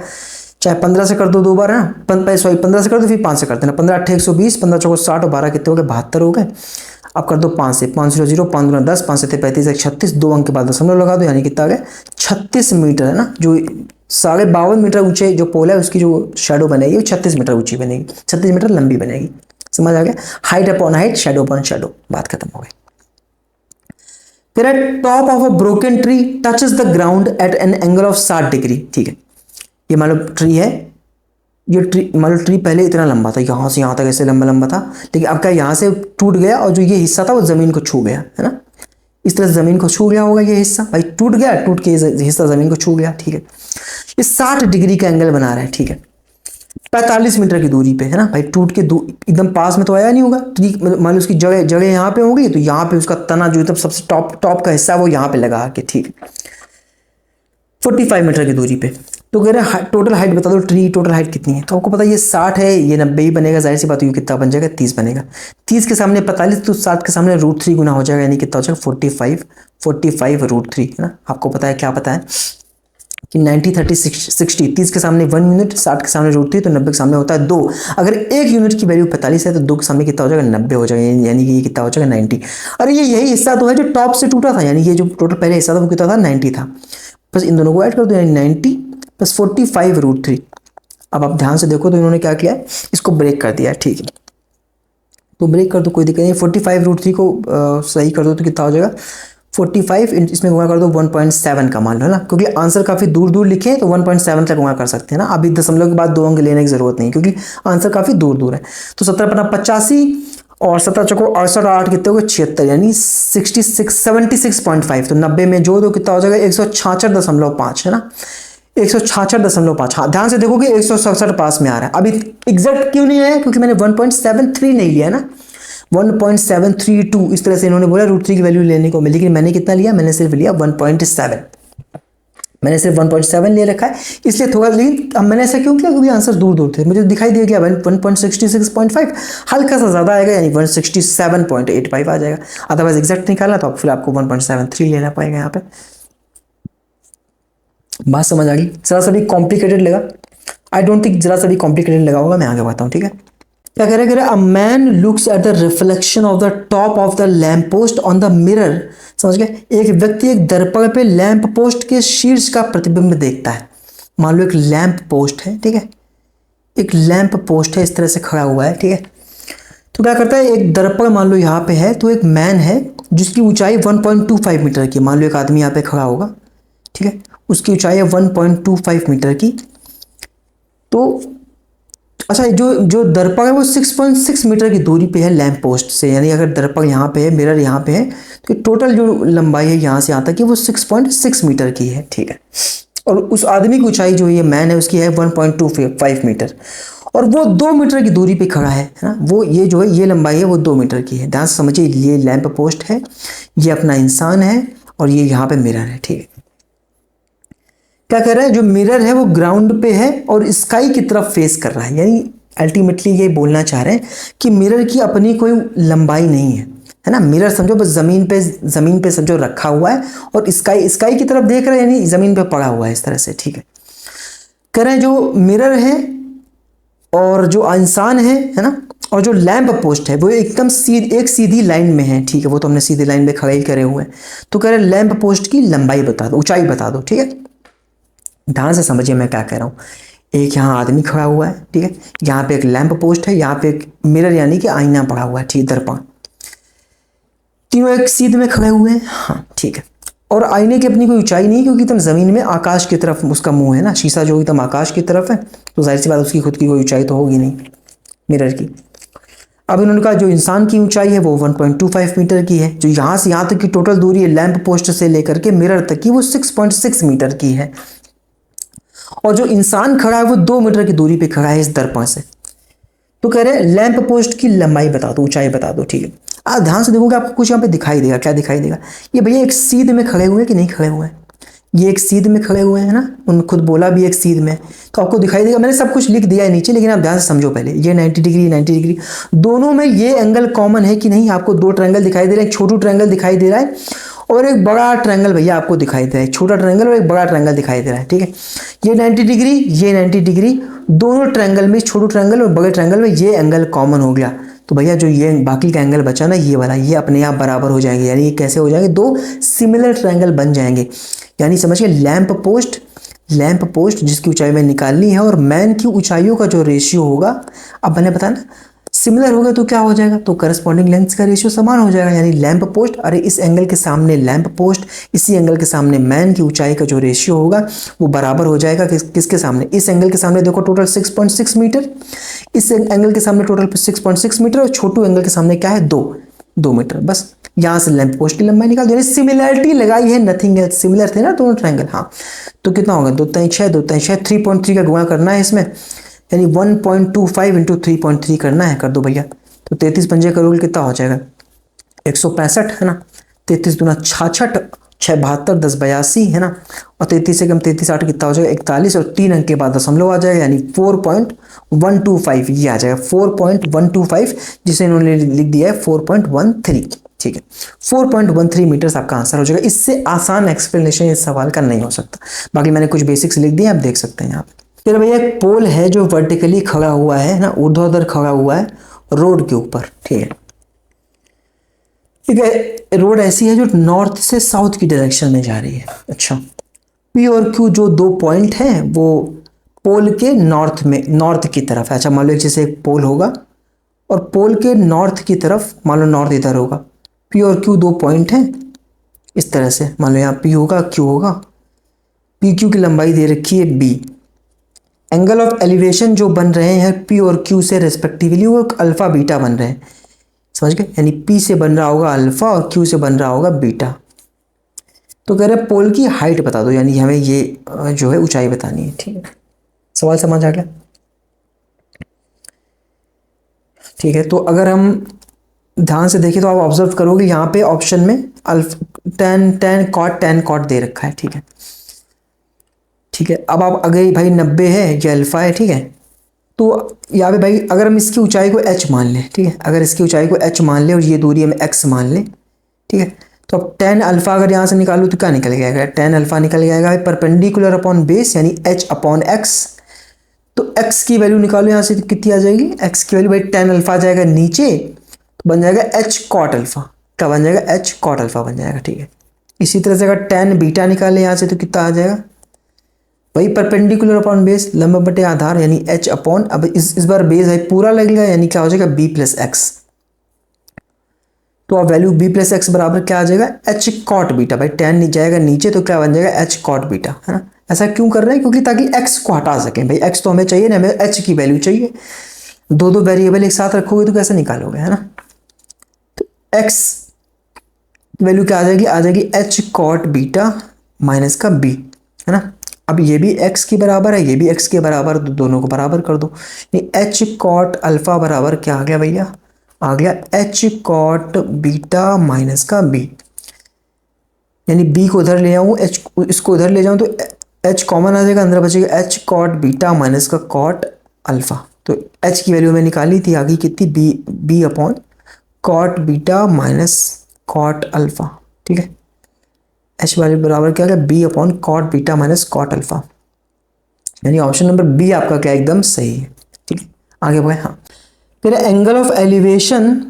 चाहे 15 से कर दो 2 बार, है ना, 15 से कर दो, फिर 5 से कर देना, 15 8 120, 15 चौक 60 और 12 कितने हो गए, 72 हो गए। अब कर दो 5 से, 5 0 0, 5 दूना 10, 5 से 35 36, 2 अंक के बाद दशमलव लगा दो, यानी कितना आ गया, 36 मीटर, है ना। जो 52.5 मीटर ऊंचे जो पोल है उसकी जो शैडो बनेगी वो 36 मीटर ऊंची बनेगी, 36 मीटर लंबी बनेगी, समझ आ गया। Height upon height, shadow upon shadow, बात खत्म हो गई। फिर top of a broken tree touches the ground eight an angle of 60 degree, ठीक है। ये मान लो ट्री है, ये ट्री मान लो ट्री पहले इतना लंबा था, यहाँ से यहाँ तक ऐसे लंबा था, लेकिन अब क्या यहाँ से टूट गया और जो ये हिस्सा था वो जमीन को छू गया, है ना। इस तरह से जमीन को छू गया होगा ये हिस्सा, भाई टूट गया, टूट के हिस्सा जमीन को छू गया, ठीक है। ये 60 डिग्री का एंगल बना रहा है, ठीक है। 45 मीटर की दूरी पे, है ना भाई, टूट के एकदम पास में तो आया नहीं होगा। तो मान लो उसकी जगह जगह यहाँ पे होगी, तो यहाँ पे उसका तना जो तब सबसे टॉप का हिस्सा वो यहाँ पे लगा के, ठीक 45 मीटर की दूरी पे। तो कह रहे टोटल हाइट बता दो, ट्री टोटल हाइट कितनी है। तो आपको पता है ये 60 है, ये 90 ही बनेगा, जाहिर सी बात, ये कितना बन जाएगा, 30 बनेगा। 30 के सामने 45, तो 60 के सामने √3 गुना हो जाएगा, यानी कितना हो जाएगा 45 √3, है ना। आपको पता है क्या पता है कि 90 30 60, 30 के सामने 1 यूनिट, 60 के सामने √3, तो 90 के सामने होता है 2। अगर 1 यूनिट की वैल्यू 45 है तो 2 के सामने कितना हो जाएगा 90 हो जाएगा, यानी कि ये कितना हो जाएगा 90। अरे ये यही हिस्सा तो है जो टॉप से टूटा था, यानी ये जो टोटल पहले हिस्सा था वो कितना था 90 था। बस इन दोनों को ऐड कर दो, यानी 90 + 45 √3। अब आप ध्यान से देखो तो इन्होंने क्या किया है, इसको ब्रेक कर दिया है, ठीक है। तो ब्रेक कर दो, कोई दिक्कत नहीं। 45 √3 को सही कर दो तो कितना हो जाएगा 45, इसमें गुणा कर दो 1.7 का मान लो, है ना, क्योंकि आंसर काफ़ी दूर दूर लिखे हैं तो 1.7 तक गुणा कर सकते हैं ना। अभी दशमलव के बाद 2 अंक लेने की जरूरत नहीं, क्योंकि आंसर काफ़ी दूर दूर है। तो 17×85 और 17 चौको 68, 8 कितने हो गए 76, यानी 76 तो 90 में जोड़ दो कितना हो जाएगा 166.5, है ना, 166.5। हाँ ध्यान से देखोगे 167 पास में आ रहा है। अभी एग्जैक्ट क्यों नहीं आया, क्योंकि मैंने 1.73 नहीं लिया ना, 1.732 इस तरह से इन्होंने बोला √3 की वैल्यू लेने को, लेकिन मैंने कितना लिया, मैंने सिर्फ लिया 1.7, मैंने सिर्फ 1.7 ले रखा है, इसलिए थोड़ा। लेकिन अब मैंने ऐसा क्यों किया, क्योंकि आंसर दूर दूर थे, मुझे दिखाई दिया गया 1.66.5, हल्का सा ज़्यादा आएगा, यानी 167.85 आ जाएगा। अदरवाइज एग्जैक्ट निकालना तो फिर आपको 1.73 लेना पड़ेगा यहाँ पे। बात समझ आ गई? जरा सा भी कॉम्प्लिकेटेड लगा? आई डोंट थिंक जरा सा भी कॉम्प्लिकेटेड लगा होगा, मैं आगे बढ़ता हूँ, ठीक है। क्या कह रहे हैं, a man looks at the reflection of the top of the lamp post on the mirror. समझ गए, एक व्यक्ति एक दर्पण पे लैंप पोस्ट के शीर्ष का प्रतिबिंब देखता है। मान लो एक लैंप पोस्ट है, ठीक है, एक लैंप पोस्ट है, इस तरह से खड़ा हुआ है, ठीक है। तो क्या करता है, एक दर्पण मान लो यहाँ पे है, तो एक मैन है जिसकी ऊंचाई 1.25 मीटर की, मान लो एक आदमी यहाँ पे खड़ा होगा, ठीक है, उसकी ऊंचाई है 1.25 मीटर की। तो अच्छा, जो दर्पण है वो 6.6 मीटर की दूरी पे है लैंप पोस्ट से, यानी अगर दर्पण यहाँ पे है, मिरर यहाँ पे है, तो टोटल जो लंबाई है यहाँ से यहाँ तक की वो 6.6 मीटर की है, ठीक है। और उस आदमी की ऊंचाई जो ये मैन है उसकी है 1.25 मीटर, और वो 2 मीटर की दूरी पे खड़ा है ना। वो ये जो है ये लंबाई है वो 2 मीटर की है। ध्यान से समझिए, ये लैंप पोस्ट है, ये अपना इंसान है, और ये यहाँ पे मिरर है, ठीक है। क्या कर रहा है, जो मिरर है वो ग्राउंड पे है और स्काई की तरफ फेस कर रहा है, यानी अल्टीमेटली ये बोलना चाह रहे हैं कि मिरर की अपनी कोई लंबाई नहीं है ना। मिरर समझो बस जमीन पे समझो रखा हुआ है, और स्काई की तरफ देख रहा है, यानी जमीन पे पड़ा हुआ है इस तरह से, ठीक है। कह रहे हैं जो मिरर है और जो इंसान है ना, और जो लैंप पोस्ट है वो एकदम एक सीधी लाइन में है, ठीक है। वो तो हमने सीधी लाइन में खड़े ही करे हुए हैं। तो कह रहे हैं लैंप पोस्ट की लंबाई बता दो, ऊंचाई बता दो, ठीक है। ध्यान से समझिए मैं क्या कह रहा हूँ। एक यहाँ आदमी खड़ा हुआ है, ठीक है, यहाँ पे एक लैंप पोस्ट है, यहाँ पे एक मिरर यानी कि आईना पड़ा हुआ है, ठीक, दर्पण, तीनों एक सीध में खड़े हुए हैं, हाँ ठीक है। और आईने की अपनी कोई ऊंचाई नहीं, क्योंकि एकदम जमीन में आकाश की तरफ उसका मुंह है ना, शीशा जो एकदम आकाश की तरफ है, तो जाहिर सी बात उसकी खुद की कोई ऊंचाई तो होगी नहीं मिरर की। अब इन्होंने कहा जो इंसान की ऊंचाई है वो 1.25 मीटर की है, जो यहाँ से यहाँ तक की टोटल दूरी है लैंप पोस्ट से लेकर के मिरर तक की वो 6.6 मीटर की है, और जो इंसान खड़ा है वो 2 मीटर की दूरी पे खड़ा है इस दर्पण से। तो कह रहे हैं लैंप पोस्ट की लंबाई बता दो, ऊंचाई बता दो, ठीक है। आप ध्यान से देखोगे आपको कुछ यहाँ पे दिखाई देगा, क्या दिखाई देगा, ये भैया एक सीध में खड़े हुए हैं कि नहीं खड़े हुए हैं, ये एक सीध में खड़े हुए हैं ना, उन्होंने खुद बोला भी एक सीध में, तो आपको दिखाई देगा। मैंने सब कुछ लिख दिया है नीचे, लेकिन आप ध्यान से समझो पहले, ये 90 डिग्री 90 डिग्री, दोनों में ये एंगल कॉमन है कि नहीं। आपको 2 ट्रायंगल दिखाई दे रहे हैं, एक छोटू ट्रायंगल दिखाई दे रहा है और एक बड़ा ट्रायंगल भैया आपको दिखाई दे रहा है, छोटा ट्रायंगल और एक बड़ा ट्रायंगल दिखाई दे रहा है, ठीक है। ये 90 डिग्री, ये 90 डिग्री, दोनों ट्रायंगल में, छोटे ट्रायंगल और बड़े ट्रायंगल में ये एंगल कॉमन हो गया। तो भैया जो ये बाकी का एंगल बचा ना, ये वाला, ये अपने आप बराबर हो जाएंगे, यानी ये कैसे हो जाएंगे, 2 सिमिलर ट्रायंगल बन जाएंगे। यानी समझिए लैंप पोस्ट जिसकी ऊंचाई में निकालनी है और मैन की ऊंचाइयों का जो रेशियो होगा, अब मैंने बताया ना सिमिलर होगा तो क्या हो जाएगा, तो करस्पॉन्डिंग लेंथ का रेशियो समान हो जाएगा। यानी लैंप पोस्ट, अरे इस एंगल के सामने लैंप पोस्ट, इसी एंगल के सामने मैन की ऊंचाई का जो रेशियो होगा वो बराबर हो जाएगा किसके सामने, इस एंगल के सामने देखो टोटल 6.6 मीटर, इस एंगल के सामने टोटल 6.6 मीटर, और छोटू एंगल के सामने क्या है 2 मीटर। बस यहाँ से लैंप पोस्ट की लंबाई निकाल दो, सिमिलरिटी लगाई है, नथिंग एल्स। सिमिलर थे ना दोनों ट्रायंगल, हाँ। तो कितना होगा 2 3 6 2 3 6, 3.3 का गुणा करना है इसमें, यानी 1.25 इंटू 3.3 करना है, कर दो भैया। तो 33 पंजे करोगे कितना हो जाएगा, 165 है ना। 33 दूना 66, 6 72, 10 82 है ना। और 33 से कम 33 8 कितना हो जाएगा 41, और 3 अंक के बाद दशमलव आ जाएगा, यानी 4.125 ये आ जाएगा 4.125, जिसे इन्होंने लिख दिया है 4.13। ठीक है, 4.13 मीटर्स आपका आंसर हो जाएगा। इससे आसान एक्सप्लेनेशन इस सवाल का नहीं हो सकता। बाकी मैंने कुछ बेसिक्स लिख दिए, आप देख सकते हैं यहाँ पे। फिर भैया एक पोल है जो वर्टिकली खड़ा हुआ है ना, ऊर्ध्वाधर खड़ा हुआ है रोड के ऊपर। ठीक है, ठीक है, रोड ऐसी है जो नॉर्थ से साउथ की डायरेक्शन में जा रही है। अच्छा, पी और क्यू जो दो पॉइंट हैं वो पोल के नॉर्थ में, नॉर्थ की तरफ है। अच्छा, मान लो जैसे एक पोल होगा और पोल के नॉर्थ की तरफ, मान लो नॉर्थ इधर होगा, पी और क्यू दो पॉइंट हैं इस तरह से। मान लो यहाँ पी होगा, क्यू होगा, पी क्यू की लंबाई दे रखी है बी। एंगल ऑफ एलिवेशन जो बन रहे हैं पी और क्यू से रेस्पेक्टिवली वो अल्फा बीटा बन रहे हैं, समझ गए। यानी पी से बन रहा होगा अल्फा और क्यू से बन रहा होगा बीटा। तो कह रहे पोल की हाइट बता दो, यानी हमें ये जो है ऊंचाई बतानी है। ठीक है, सवाल समझ आ गया। ठीक है, तो अगर हम ध्यान से देखें तो आप ऑब्जर्व करोगे यहाँ पे ऑप्शन में टेन कॉट दे रखा है। ठीक है, ठीक है, अब आप अगर भाई 90 है, ये अल्फा है। ठीक है, तो यहाँ पे भाई अगर हम इसकी ऊंचाई को h मान लें, ठीक है, अगर इसकी ऊंचाई को h मान लें और ये दूरी हम x मान लें, ठीक है, तो अब tan अल्फा अगर यहाँ से निकालूँ तो क्या निकल जाएगा, tan अल्फा निकल जाएगा परपेंडिकुलर अपॉन बेस, यानी h अपॉन x। तो x की वैल्यू निकालो यहाँ से तो कितनी आ जाएगी, x की वैल्यू भाई tan अल्फा आ जाएगा नीचे, तो बन जाएगा h कॉट अल्फा। क्या बन जाएगा, h कॉट अल्फा बन जाएगा। ठीक है, इसी तरह से अगर tan बीटा निकाले यहाँ से तो कितना आ जाएगा, वही परपेंडिकुलर अपॉन बेस, लंब बटे आधार, यानी h अपॉन, अब इस बार बेस है पूरा लगेगा, यानी क्या हो जाएगा b प्लस एक्स। तो अब वैल्यू b प्लस एक्स बराबर क्या आ जाएगा, h कॉट बीटा। भाई tan नहीं जाएगा नीचे तो क्या बन जाएगा h कॉट बीटा, है ना। ऐसा क्यों कर रहे हैं, क्योंकि ताकि x को हटा सकें। भाई x तो हमें चाहिए ना, हमें h की वैल्यू चाहिए। दो दो वेरिएबल एक साथ रखोगे तो कैसे निकालोगे, है ना। तो x वैल्यू क्या आ जाएगी h कॉट बीटा माइनस का b, है ना। अब ये भी x के बराबर है, ये भी x के बराबर, तो दोनों को बराबर कर दो। h कॉट अल्फा बराबर क्या आ गया भैया, आ गया h कॉट बीटा माइनस का b। यानी b को उधर ले आऊँ, h इसको उधर ले जाऊँ तो h कॉमन आ जाएगा, अंदर बचेगा h कॉट बीटा माइनस का कॉट अल्फा। तो h की वैल्यू में निकाली थी, आ गई कितनी, b upon cot beta minus cot alpha. ठीक है, एच वैल्यू बराबर क्या है, B upon cot beta minus cot alpha, यानी ऑप्शन नंबर बी आपका क्या एकदम सही है। ठीक है, आगे बढ़े। हाँ, फिर angle of elevation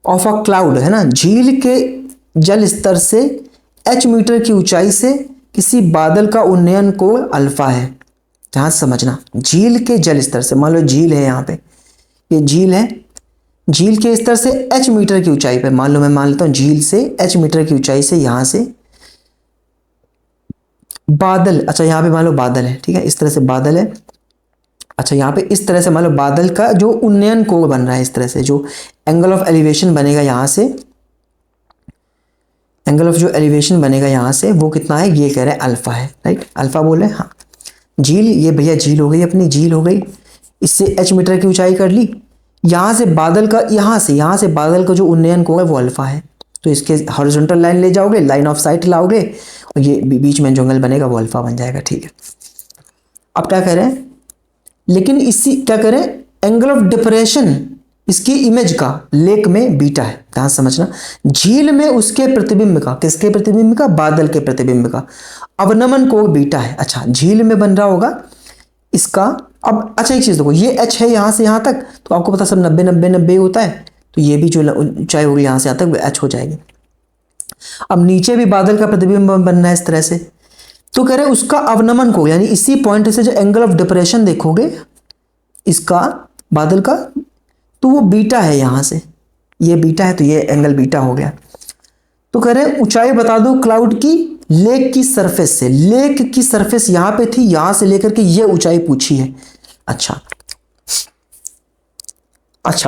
of a cloud, है ना, झील के जल स्तर से h मीटर की ऊंचाई से किसी बादल का उन्नयन कोण अल्फा है। ध्यान से समझना, झील के जल स्तर से, मान लो झील है यहाँ पे, ये झील है, झील के स्तर से h मीटर की ऊंचाई पे, मान लो मैं मान लेता हूँ झील से h मीटर की ऊंचाई से यहां से बादल, अच्छा यहाँ पे मान लो बादल है, ठीक है, इस तरह से बादल है। अच्छा, यहाँ पे इस तरह से मान लो बादल का जो उन्नयन कोण बन रहा है, इस तरह से जो एंगल ऑफ एलिवेशन बनेगा यहाँ से, एंगल ऑफ जो एलिवेशन बनेगा यहाँ से वो कितना है, ये कह रहे हैं अल्फा है, राइट, अल्फा बोले। हाँ, झील, ये भैया झील हो गई, अपनी झील हो गई, इससे h मीटर की ऊंचाई कर ली। यहाँ से बादल का, यहाँ से बादल का जो उन्नयन कोण है वो अल्फा है, तो इसके हॉरिजॉन्टल लाइन ले जाओगे, लाइन ऑफ साइट लाओगे और ये बीच में जो एंगल बनेगा वो अल्फा बन जाएगा। ठीक है, अब क्या कह रहे हैं, लेकिन इसी क्या कह रहे हैं, एंगल ऑफ डिप्रेशन इसकी इमेज का लेक में बीटा है। ध्यान समझना, झील में उसके प्रतिबिंब का, किसके प्रतिबिंब का, बादल के प्रतिबिंब का अवनमन कोण बीटा है। अच्छा, झील में बन रहा होगा इसका। अब अच्छा एक चीज देखो, ये h है यहाँ से यहाँ तक, तो आपको पता सब 90 90 90 होता है, तो ये भी जो ऊंचाई होगी यहाँ से यहाँ तक वो h हो जाएगी। अब नीचे भी बादल का प्रतिबिंब बनना है इस तरह से, तो कह रहे हैं उसका अवनमन कोण, यानी इसी पॉइंट से जो एंगल ऑफ डिप्रेशन देखोगे इसका बादल का, तो वो बीटा है, यहाँ से ये बीटा है, तो ये एंगल बीटा हो गया। तो कह रहे हैं ऊंचाई बता दो क्लाउड की लेक की सरफेस से, लेक की सरफेस यहाँ पे थी, यहां से लेकर के ये ऊंचाई पूछी है। अच्छा,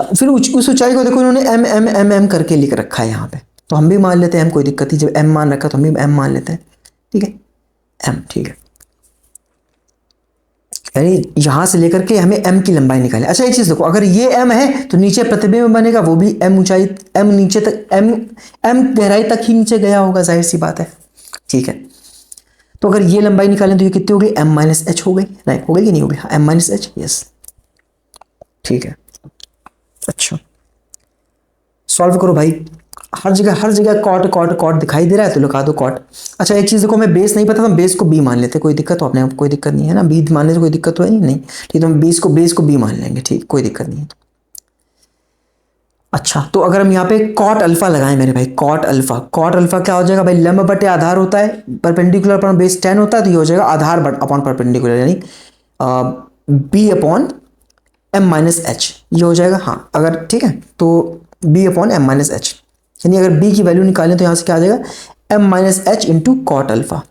फिर उस ऊंचाई को देखो इन्होंने एम एम एम एम करके लिख रखा है यहाँ पे, तो हम भी मान लेते हैं, हम कोई दिक्कत नहीं, जब एम मान रखा तो हम भी एम मान लेते हैं। ठीक है, एम, ठीक है, यानी यहां से लेकर के हमें m की लंबाई निकालनी। अच्छा एक चीज देखो, अगर ये m है तो नीचे प्रतिबिंब बनेगा वो भी m ऊंचाई, m नीचे तक, m गहराई तक ही नीचे गया होगा, जाहिर सी बात है। ठीक है, तो अगर ये लंबाई निकालें तो ये कितनी हो गई, m माइनस एच हो गई, राइट, हो गई कि नहीं हो गई, m माइनस एच, यस, ठीक है। अच्छा सॉल्व करो भाई, हर जगह कॉट कॉट कॉट दिखाई दे रहा है तो लगा दो कॉट। अच्छा एक चीज देखो, हमें बेस नहीं पता, तो हम बेस को बी मान लेते, कोई दिक्कत तो अपने आप कोई दिक्कत नहीं है ना, बी मानने से कोई दिक्कत तो है नहीं, ठीक, तो हम बेस को बी मान लेंगे, ठीक, कोई दिक्कत नहीं है। अच्छा तो अगर हम यहाँ पे कॉट अल्फा लगाएं मेरे भाई, कॉट अल्फा क्या हो जाएगा भाई, लंब बटे आधार होता है, परपेंडिकुलर अपॉन बेस 10 होता है, तो ये हो जाएगा आधार अपॉन परपेंडिकुलर, यानी B upon M minus H, ये हो जाएगा। हाँ अगर ठीक है तो B upon M minus H, यानी अगर बी की वैल्यू निकालें तो यहाँ से क्या आ जाएगा, M minus H into cot alpha.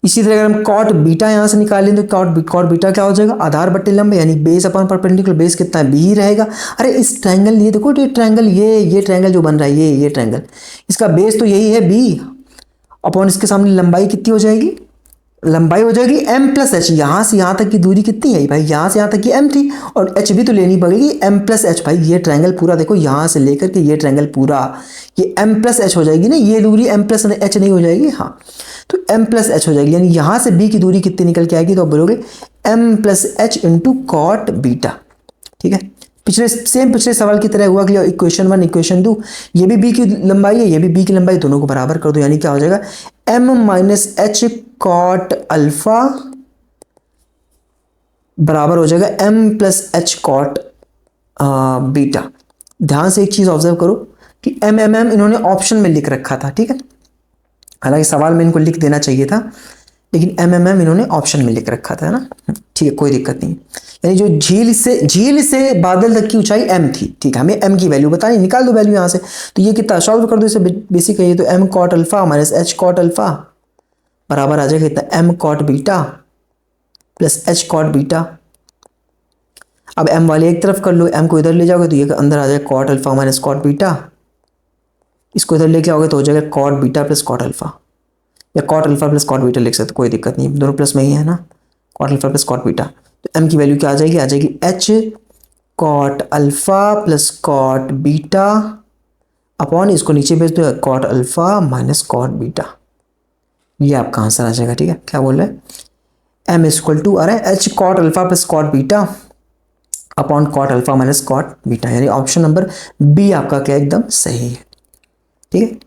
इसी तरह अगर हम कॉट बीटा यहाँ से निकालें तो कॉट बीटा क्या हो जाएगा, आधार बट्टे लंब, यानी बेस अपॉन परपेंडिकुलर, बेस कितना है, बी ही रहेगा। अरे इस ट्रायंगल, ये देखो ये ट्रायंगल, ये ट्रायंगल जो बन रहा है, ये ट्रायंगल, इसका बेस तो यही है बी, अपॉन इसके सामने लंबाई कितनी हो जाएगी, लंबाई हो जाएगी m प्लस एच, यहाँ से यहाँ तक की दूरी कितनी है भाई, यहाँ से यहाँ तक की m थी, और h भी तो लेनी पड़ेगी m प्लस एच। भाई ये ट्रायंगल पूरा देखो, यहाँ से लेकर के ये ट्रायंगल पूरा, ये m प्लस एच हो जाएगी ना, ये दूरी m प्लस एच नहीं हो जाएगी, हाँ तो m प्लस एच हो जाएगी, यानी यहाँ से b की दूरी कितनी निकल के आएगी, तो आप बोलोगे m plus H into cot beta. ठीक है, पिछले सवाल की तरह हुआ कि इक्वेशन 1 इक्वेशन 2, ये भी b की लंबाई है, ये भी b की लंबाई, दोनों को बराबर कर दो, यानी क्या हो जाएगा, m minus H cot alpha बराबर हो जाएगा m plus H cot beta. ध्यान से एक चीज ऑब्जर्व करो कि m इन्होंने ऑप्शन में लिख रखा था, ठीक है, हालांकि सवाल में इनको लिख देना चाहिए था, लेकिन m इन्होंने ऑप्शन में लिख रखा था, है ना, ठीक है, कोई दिक्कत नहीं। यानी जो झील से बादल तक की ऊंचाई m थी, ठीक है, हमें m की वैल्यू बतानी, निकाल दो वैल्यू यहाँ से, तो ये कितना सॉल्व कर दो, इसे बेसिक है ये, तो m cot alpha minus H cot alpha बराबर आ जाएगा कितना, m cot beta plus H cot beta. अब m वाले एक तरफ कर लो, m को इधर ले जाओगे तो ये अंदर आ जाएगा cot alpha minus cot beta, इसको इधर लेके आओगे तो हो जाएगा cot beta plus cot alpha, या cot alpha plus cot beta लिख सकते, कोई दिक्कत नहीं, दोनों प्लस में ही है ना, cot alpha plus cot beta. तो m की वैल्यू क्या आ जाएगी H cot alpha plus cot beta upon, इसको नीचे भेज दो, cot alpha minus cot beta, ये आपका आंसर आ जाएगा। ठीक है, क्या बोल रहे हैं, m इक्वल टू आ रहा है H cot alpha plus cot beta upon cot alpha minus cot beta, यानी ऑप्शन नंबर बी आपका क्या एकदम सही है। ठीक है,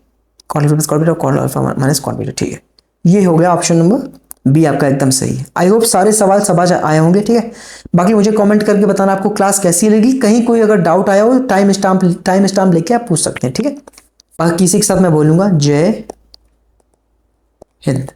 cot alpha plus cot beta, cot alpha minus cot beta, ठीक है, ये हो गया ऑप्शन नंबर बी आपका एकदम सही है। आई होप सारे सवाल समझ आए होंगे। ठीक है, बाकी मुझे कमेंट करके बताना आपको क्लास कैसी लगी, कहीं कोई अगर डाउट आया हो टाइम स्टाम्प लेके आप पूछ सकते हैं। ठीक है, बाकी किसी के साथ मैं बोलूँगा जय हिंद।